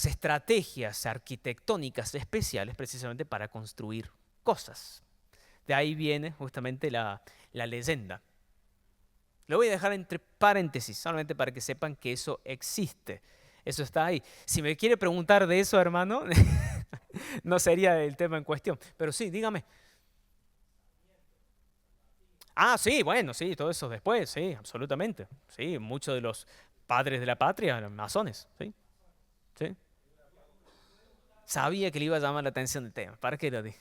estrategias arquitectónicas especiales precisamente para construir cosas. De ahí viene justamente la leyenda. Lo voy a dejar entre paréntesis, solamente para que sepan que eso existe. Eso está ahí. Si me quiere preguntar de eso, hermano, no sería el tema en cuestión. Pero sí, dígame. Ah, sí, bueno, sí, todo eso después, sí, absolutamente. Sí, muchos de los padres de la patria eran masones, sí, sí. Sabía que le iba a llamar la atención el tema. ¿Para qué lo dije?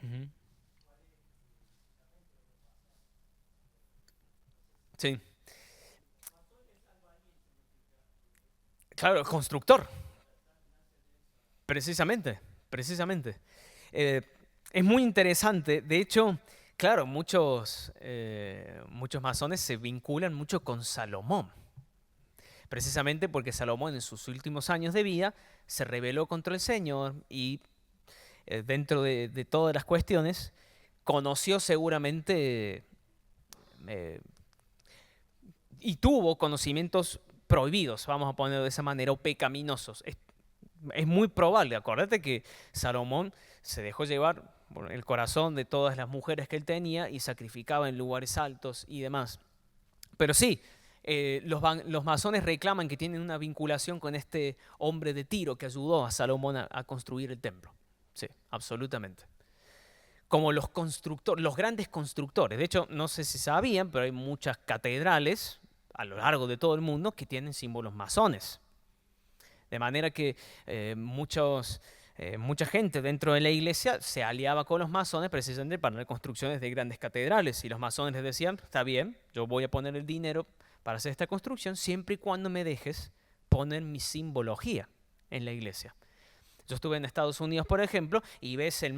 Ujú. Sí, claro, constructor, precisamente, precisamente. Eh, es muy interesante. De hecho, claro, muchos masones se vinculan mucho con Salomón, precisamente porque Salomón en sus últimos años de vida se rebeló contra el Señor y dentro de todas las cuestiones conoció seguramente eh, y tuvo conocimientos prohibidos, vamos a ponerlo de esa manera, o pecaminosos. Es muy probable, acuérdate que Salomón se dejó llevar por el corazón de todas las mujeres que él tenía y sacrificaba en lugares altos y demás. Pero sí, los masones reclaman que tienen una vinculación con este hombre de Tiro que ayudó a Salomón a construir el templo. Sí, absolutamente. Como los grandes constructores. De hecho, no sé si sabían, pero hay muchas catedrales a lo largo de todo el mundo que tienen símbolos masones. De manera que mucha gente dentro de la iglesia se aliaba con los masones precisamente para las construcciones de grandes catedrales. Y los masones les decían, está bien, yo voy a poner el dinero para hacer esta construcción siempre y cuando me dejes poner mi simbología en la iglesia. Yo estuve en Estados Unidos, por ejemplo, y ves en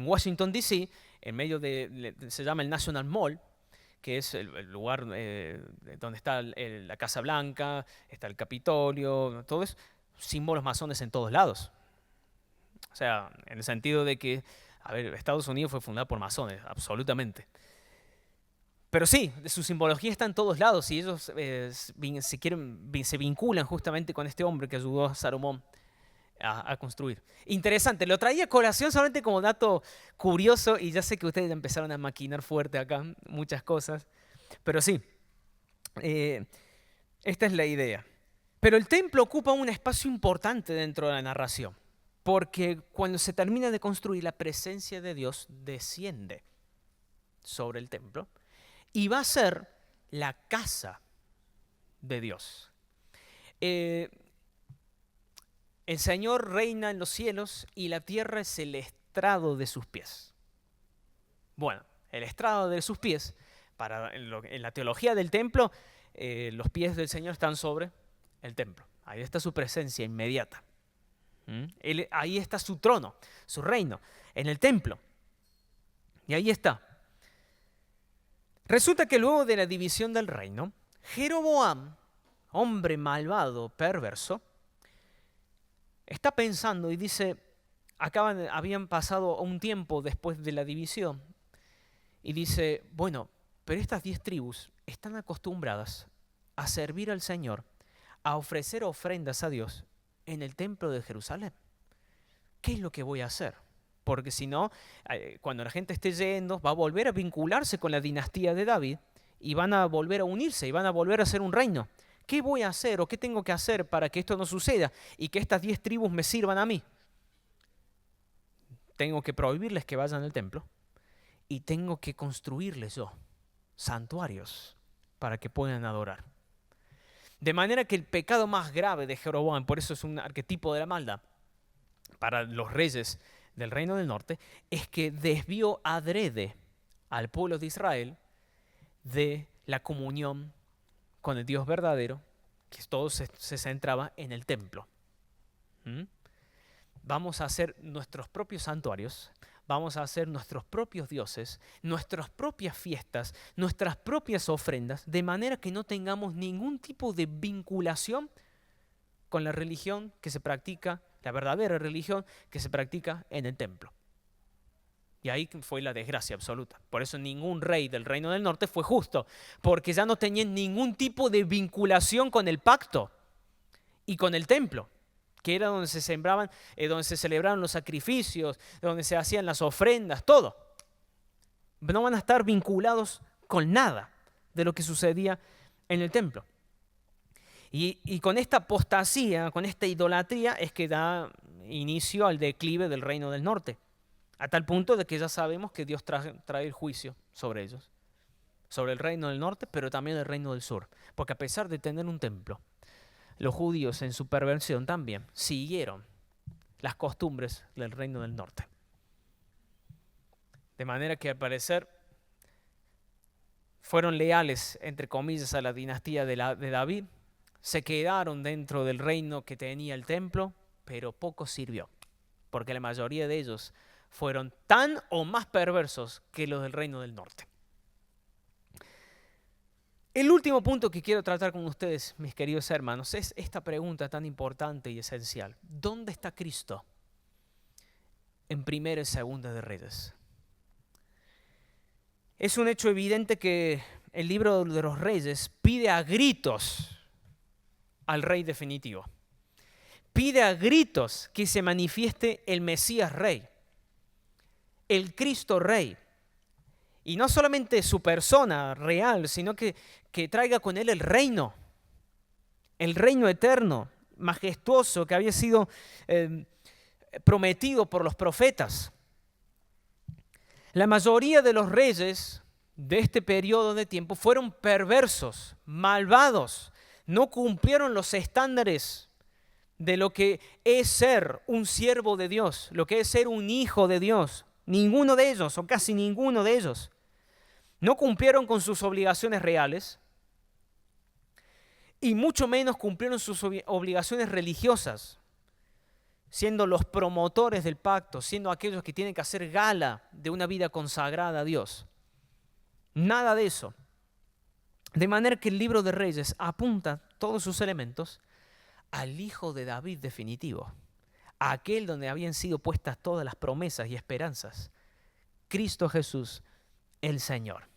Washington, D.C., se llama el National Mall, que es el lugar donde está la Casa Blanca, está el Capitolio, todo eso, símbolos masones en todos lados. O sea, en el sentido de que, a ver, Estados Unidos fue fundado por masones, absolutamente. Pero sí, su simbología está en todos lados y ellos se vinculan justamente con este hombre que ayudó a Salomón a construir. Interesante, lo traía a colación solamente como dato curioso y ya sé que ustedes ya empezaron a maquinar fuerte acá muchas cosas, pero sí, eh, esta es la idea. Pero el templo ocupa un espacio importante dentro de la narración, porque cuando se termina de construir, la presencia de Dios desciende sobre el templo y va a ser la casa de Dios. El Señor reina en los cielos y la tierra es el estrado de sus pies. Bueno, el estrado de sus pies, en la teología del templo, los pies del Señor están sobre el templo. Ahí está su presencia inmediata. Ahí está su trono, su reino, en el templo. Y ahí está. Resulta que luego de la división del reino, Jeroboam, hombre malvado, perverso, está pensando y dice, habían pasado un tiempo después de la división, y dice, bueno, pero estas 10 tribus están acostumbradas a servir al Señor, a ofrecer ofrendas a Dios en el templo de Jerusalén. ¿Qué es lo que voy a hacer? Porque si no, cuando la gente esté yendo, va a volver a vincularse con la dinastía de David y van a volver a unirse y van a volver a ser un reino. ¿Qué voy a hacer o qué tengo que hacer para que esto no suceda y que estas 10 tribus me sirvan a mí? Tengo que prohibirles que vayan al templo y tengo que construirles yo santuarios para que puedan adorar. De manera que el pecado más grave de Jeroboam, por eso es un arquetipo de la maldad para los reyes del reino del norte, es que desvió adrede al pueblo de Israel de la comunión con el Dios verdadero, que todo se centraba en el templo. Vamos a hacer nuestros propios santuarios, vamos a hacer nuestros propios dioses, nuestras propias fiestas, nuestras propias ofrendas, de manera que no tengamos ningún tipo de vinculación con la religión que se practica, la verdadera religión que se practica en el templo. Y ahí fue la desgracia absoluta. Por eso ningún rey del reino del norte fue justo, porque ya no tenían ningún tipo de vinculación con el pacto y con el templo, que era donde se sembraban, donde se celebraban los sacrificios, donde se hacían las ofrendas, todo. No van a estar vinculados con nada de lo que sucedía en el templo. Y con esta apostasía, con esta idolatría, es que da inicio al declive del reino del norte, a tal punto de que ya sabemos que Dios trae el juicio sobre ellos, sobre el reino del norte, pero también el reino del sur, porque a pesar de tener un templo, los judíos en su perversión también siguieron las costumbres del reino del norte. De manera que al parecer fueron leales, entre comillas, a la dinastía de David, se quedaron dentro del reino que tenía el templo, pero poco sirvió, porque la mayoría de ellos fueron tan o más perversos que los del reino del norte. El último punto que quiero tratar con ustedes, mis queridos hermanos, es esta pregunta tan importante y esencial. ¿Dónde está Cristo en Primera y Segunda de Reyes? Es un hecho evidente que el libro de los Reyes pide a gritos al Rey definitivo. Pide a gritos que se manifieste el Mesías Rey, el Cristo Rey. Y no solamente su persona real, sino que traiga con él el reino eterno, majestuoso, que había sido prometido por los profetas. La mayoría de los reyes de este periodo de tiempo fueron perversos, malvados, no cumplieron los estándares de lo que es ser un siervo de Dios, lo que es ser un hijo de Dios. Ninguno de ellos, o casi ninguno de ellos, no cumplieron con sus obligaciones reales y mucho menos cumplieron sus obligaciones religiosas, siendo los promotores del pacto, siendo aquellos que tienen que hacer gala de una vida consagrada a Dios. Nada de eso. De manera que el libro de Reyes apunta todos sus elementos al Hijo de David definitivo, a aquel donde habían sido puestas todas las promesas y esperanzas, Cristo Jesús, el Señor.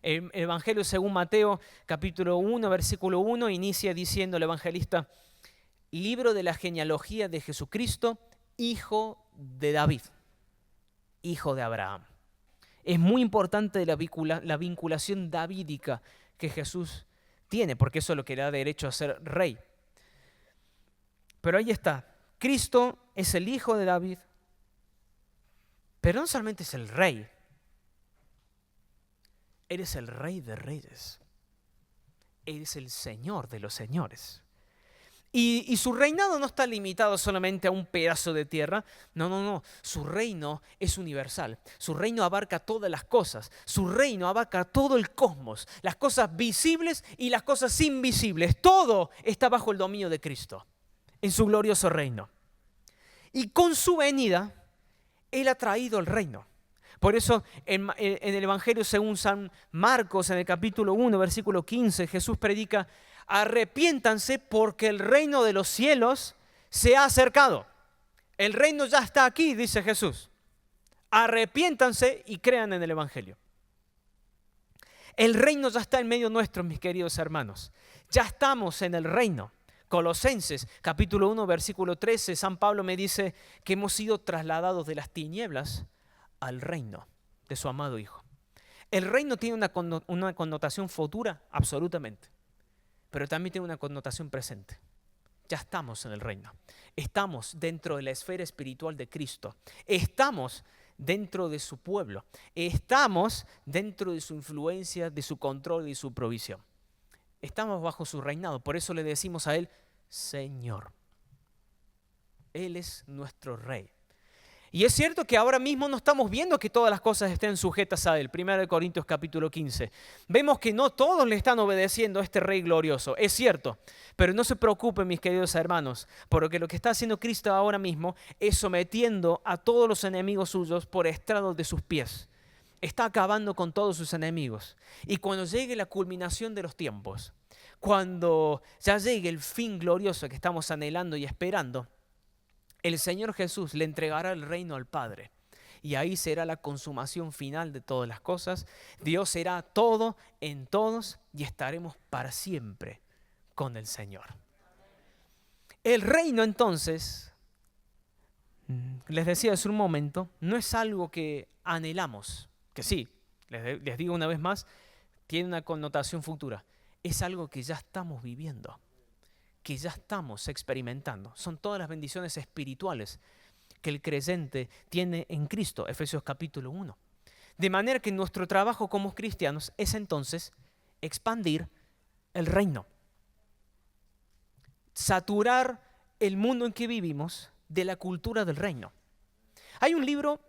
El Evangelio según Mateo, capítulo 1, versículo 1, inicia diciendo el evangelista: libro de la genealogía de Jesucristo, hijo de David, hijo de Abraham. Es muy importante la vinculación davídica que Jesús tiene, porque eso es lo que le da derecho a ser rey. Pero ahí está, Cristo es el hijo de David, pero no solamente es el rey, Él es el Rey de Reyes, Él es el Señor de los señores. Y su reinado no está limitado solamente a un pedazo de tierra. No. Su reino es universal. Su reino abarca todas las cosas. Su reino abarca todo el cosmos. Las cosas visibles y las cosas invisibles. Todo está bajo el dominio de Cristo en su glorioso reino. Y con su venida, Él ha traído el reino. Por eso en el Evangelio según San Marcos, en el capítulo 1, versículo 15, Jesús predica: arrepiéntanse porque el reino de los cielos se ha acercado. El reino ya está aquí, dice Jesús. Arrepiéntanse y crean en el Evangelio. El reino ya está en medio nuestro, mis queridos hermanos. Ya estamos en el reino. Colosenses, capítulo 1, versículo 13, San Pablo me dice que hemos sido trasladados de las tinieblas al reino de su amado Hijo. El reino tiene una connotación futura, absolutamente, pero también tiene una connotación presente. Ya estamos en el reino. Estamos dentro de la esfera espiritual de Cristo. Estamos dentro de su pueblo. Estamos dentro de su influencia, de su control y de su provisión. Estamos bajo su reinado. Por eso le decimos a Él, Señor. Él es nuestro Rey. Y es cierto que ahora mismo no estamos viendo que todas las cosas estén sujetas a Él. 1 Corintios capítulo 15. Vemos que no todos le están obedeciendo a este Rey glorioso. Es cierto. Pero no se preocupen, mis queridos hermanos, porque lo que está haciendo Cristo ahora mismo es sometiendo a todos los enemigos suyos por estrado de sus pies. Está acabando con todos sus enemigos. Y cuando llegue la culminación de los tiempos, cuando ya llegue el fin glorioso que estamos anhelando y esperando, el Señor Jesús le entregará el reino al Padre. Y ahí será la consumación final de todas las cosas. Dios será todo en todos y estaremos para siempre con el Señor. El reino, entonces, les decía hace un momento, no es algo que anhelamos, que sí, les digo una vez más, tiene una connotación futura. Es algo que ya estamos viviendo, que ya estamos experimentando. Son todas las bendiciones espirituales que el creyente tiene en Cristo, Efesios capítulo 1. De manera que nuestro trabajo como cristianos es entonces expandir el reino. Saturar el mundo en que vivimos de la cultura del reino. Hay un libro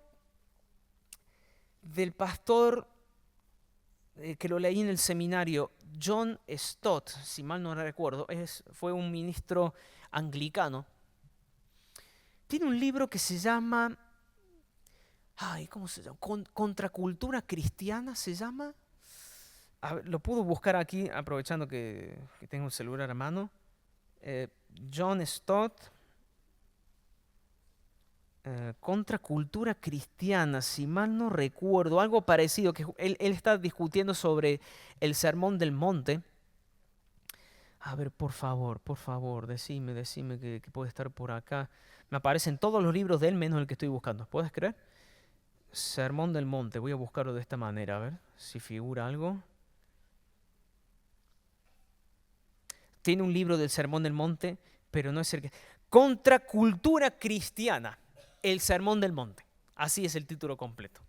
del pastor que lo leí en el seminario, John Stott, si mal no recuerdo, fue un ministro anglicano. Tiene un libro que se llama, ¿cómo se llama? Contracultura cristiana se llama. A ver, lo puedo buscar aquí aprovechando que tengo un celular a mano. John Stott, Contracultura cristiana, si mal no recuerdo, algo parecido, que él está discutiendo sobre el Sermón del Monte. A ver, por favor, decime que puede estar por acá. Me aparecen todos los libros de él menos el que estoy buscando, ¿puedes creer? Sermón del Monte, voy a buscarlo de esta manera, a ver si figura algo. Tiene un libro del Sermón del Monte, pero no es el que... Contracultura cristiana, el Sermón del Monte. Así es el título completo.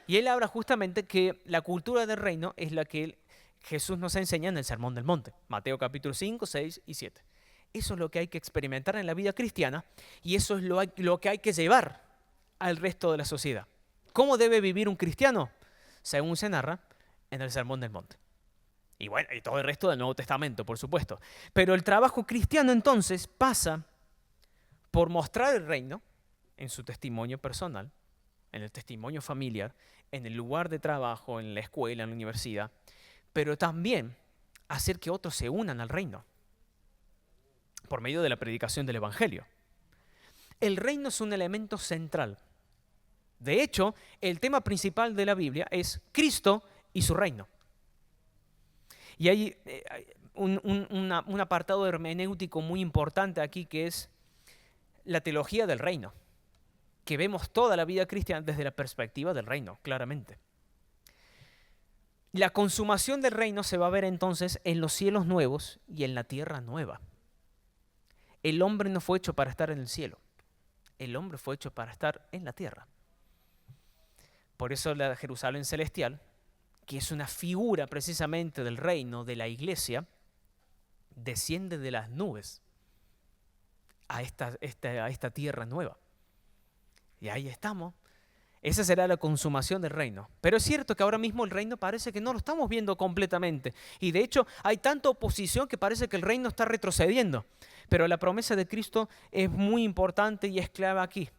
Y él habla justamente que la cultura del reino es la que Jesús nos enseña en el Sermón del Monte. Mateo capítulo 5, 6 y 7. Eso es lo que hay que experimentar en la vida cristiana y eso es lo que hay que llevar al resto de la sociedad. ¿Cómo debe vivir un cristiano? Según se narra en el Sermón del Monte. Y bueno, y todo el resto del Nuevo Testamento, por supuesto. Pero el trabajo cristiano entonces pasa por mostrar el reino en su testimonio personal, en el testimonio familiar, en el lugar de trabajo, en la escuela, en la universidad, pero también hacer que otros se unan al reino por medio de la predicación del Evangelio. El reino es un elemento central. De hecho, el tema principal de la Biblia es Cristo y su reino. Y hay un apartado hermenéutico muy importante aquí que es la teología del reino, que vemos toda la vida cristiana desde la perspectiva del reino, claramente. La consumación del reino se va a ver entonces en los cielos nuevos y en la tierra nueva. El hombre no fue hecho para estar en el cielo, el hombre fue hecho para estar en la tierra. Por eso la Jerusalén celestial, que es una figura precisamente del reino de la iglesia, desciende de las nubes a esta tierra nueva. Y ahí estamos. Esa será la consumación del reino. Pero es cierto que ahora mismo el reino parece que no lo estamos viendo completamente. Y de hecho hay tanta oposición que parece que el reino está retrocediendo. Pero la promesa de Cristo es muy importante y es clave aquí.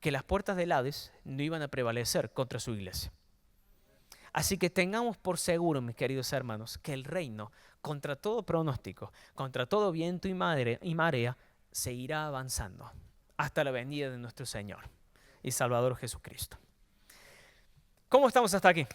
que las puertas del Hades no iban a prevalecer contra su iglesia. Así que tengamos por seguro, mis queridos hermanos, que el reino, contra todo pronóstico, contra todo viento y marea, seguirá avanzando hasta la venida de nuestro Señor y Salvador Jesucristo. ¿Cómo estamos hasta aquí?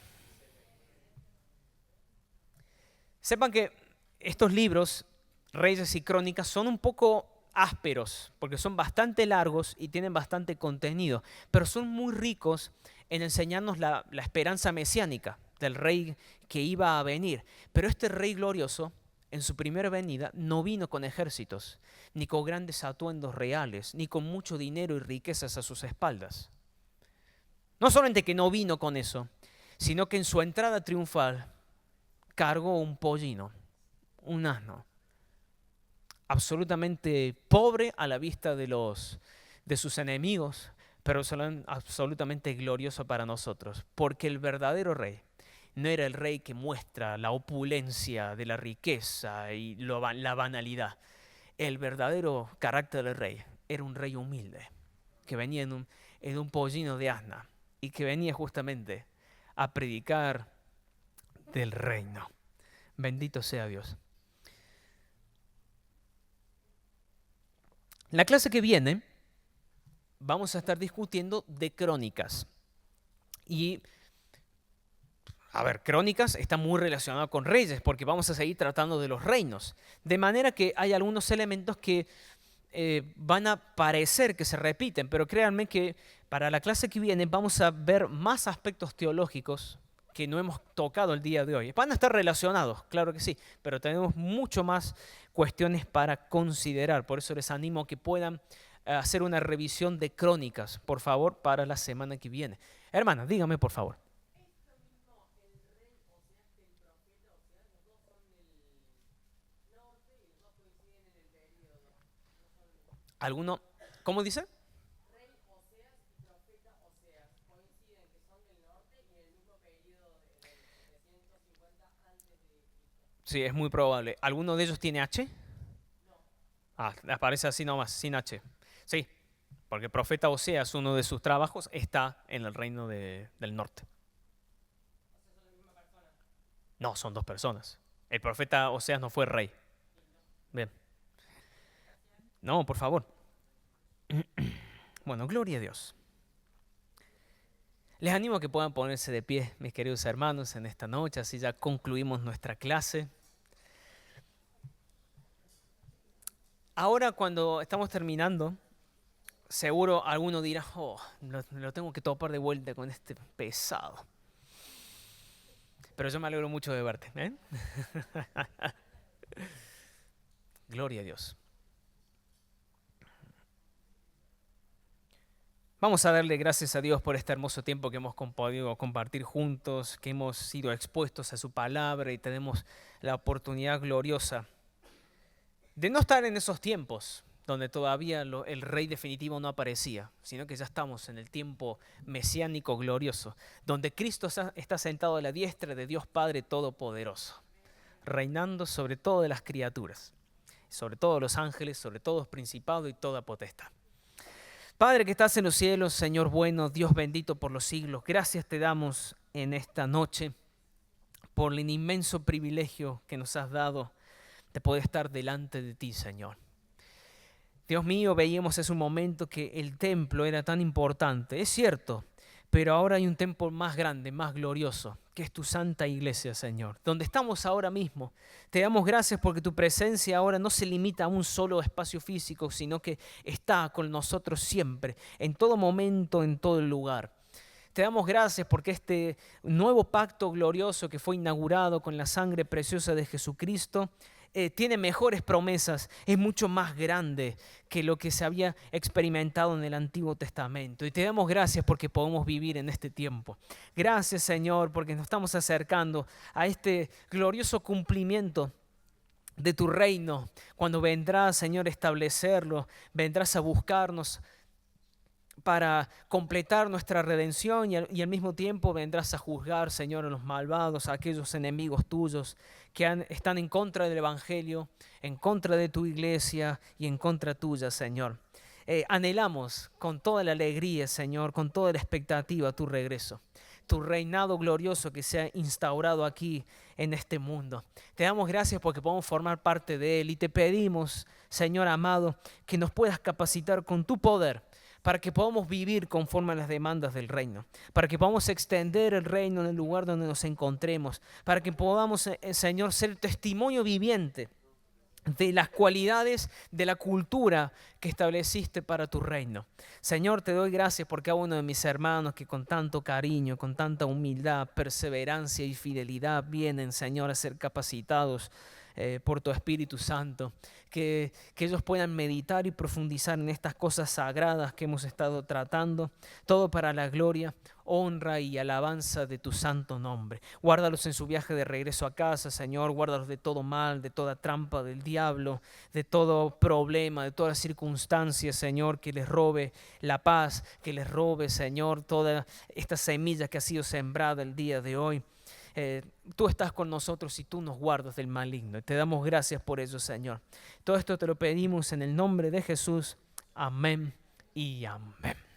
Sepan que estos libros, Reyes y Crónicas, son un poco ásperos, porque son bastante largos y tienen bastante contenido, pero son muy ricos en enseñarnos la esperanza mesiánica del rey que iba a venir. Pero este rey glorioso, en su primera venida, no vino con ejércitos, ni con grandes atuendos reales, ni con mucho dinero y riquezas a sus espaldas. No solamente que no vino con eso, sino que en su entrada triunfal cargó un pollino, un asno, absolutamente pobre a la vista de sus enemigos, pero absolutamente glorioso para nosotros, porque el verdadero rey no era el rey que muestra la opulencia de la riqueza y la banalidad. El verdadero carácter del rey era un rey humilde, que venía en un pollino de asna y que venía justamente a predicar del reino. Bendito sea Dios. La clase que viene vamos a estar discutiendo de crónicas. Y, crónicas está muy relacionado con reyes, porque vamos a seguir tratando de los reinos. De manera que hay algunos elementos que van a parecer que se repiten, pero créanme que para la clase que viene vamos a ver más aspectos teológicos que no hemos tocado el día de hoy. Van a estar relacionados, claro que sí, pero tenemos mucho más cuestiones para considerar. Por eso les animo a que puedan hacer una revisión de crónicas, por favor, para la semana que viene. Hermana, dígame, por favor. ¿Alguno? ¿Cómo dice? Sí, es muy probable. ¿Alguno de ellos tiene H? Ah, aparece así nomás, sin H. Sí, porque el profeta Oseas, uno de sus trabajos, está en el reino del norte. No, son dos personas. El profeta Oseas no fue rey. Bien. No, por favor. Bueno, gloria a Dios. Les animo a que puedan ponerse de pie, mis queridos hermanos, en esta noche, así ya concluimos nuestra clase. Ahora, cuando estamos terminando, seguro alguno dirá, lo tengo que topar de vuelta con este pesado. Pero yo me alegro mucho de verte. Gloria a Dios. Vamos a darle gracias a Dios por este hermoso tiempo que hemos podido compartir juntos, que hemos sido expuestos a su palabra y tenemos la oportunidad gloriosa de no estar en esos tiempos donde todavía el rey definitivo no aparecía, sino que ya estamos en el tiempo mesiánico glorioso, donde Cristo está sentado a la diestra de Dios Padre Todopoderoso, reinando sobre todas las criaturas, sobre todos los ángeles, sobre todos principados y toda potestad. Padre que estás en los cielos, Señor bueno, Dios bendito por los siglos, gracias te damos en esta noche por el inmenso privilegio que nos has dado de poder estar delante de ti, Señor. Dios mío, veíamos hace un momento que el templo era tan importante, es cierto, pero ahora hay un templo más grande, más glorioso, que es tu santa iglesia, Señor, donde estamos ahora mismo. Te damos gracias porque tu presencia ahora no se limita a un solo espacio físico, sino que está con nosotros siempre, en todo momento, en todo lugar. Te damos gracias porque este nuevo pacto glorioso que fue inaugurado con la sangre preciosa de Jesucristo tiene mejores promesas, es mucho más grande que lo que se había experimentado en el Antiguo Testamento. Y te damos gracias porque podemos vivir en este tiempo. Gracias, Señor, porque nos estamos acercando a este glorioso cumplimiento de tu reino. Cuando vendrás, Señor, a establecerlo, vendrás a buscarnos para completar nuestra redención y al mismo tiempo vendrás a juzgar, Señor, a los malvados, a aquellos enemigos tuyos que están en contra del Evangelio, en contra de tu iglesia y en contra tuya, Señor. anhelamos con toda la alegría, Señor, con toda la expectativa tu regreso, tu reinado glorioso que se ha instaurado aquí en este mundo. Te damos gracias porque podemos formar parte de él y te pedimos, Señor amado, que nos puedas capacitar con tu poder para que podamos vivir conforme a las demandas del reino, para que podamos extender el reino en el lugar donde nos encontremos, para que podamos, Señor, ser testimonio viviente de las cualidades de la cultura que estableciste para tu reino. Señor, te doy gracias por cada uno de mis hermanos que con tanto cariño, con tanta humildad, perseverancia y fidelidad vienen, Señor, a ser capacitados por tu Espíritu Santo, que ellos puedan meditar y profundizar en estas cosas sagradas que hemos estado tratando, todo para la gloria, honra y alabanza de tu santo nombre. Guárdalos en su viaje de regreso a casa, Señor, guárdalos de todo mal, de toda trampa del diablo, de todo problema, de todas circunstancias, Señor, que les robe la paz, que les robe, Señor, toda esta semilla que ha sido sembrada el día de hoy. Tú estás con nosotros y tú nos guardas del maligno. Te damos gracias por ello, Señor. Todo esto te lo pedimos en el nombre de Jesús. Amén y amén.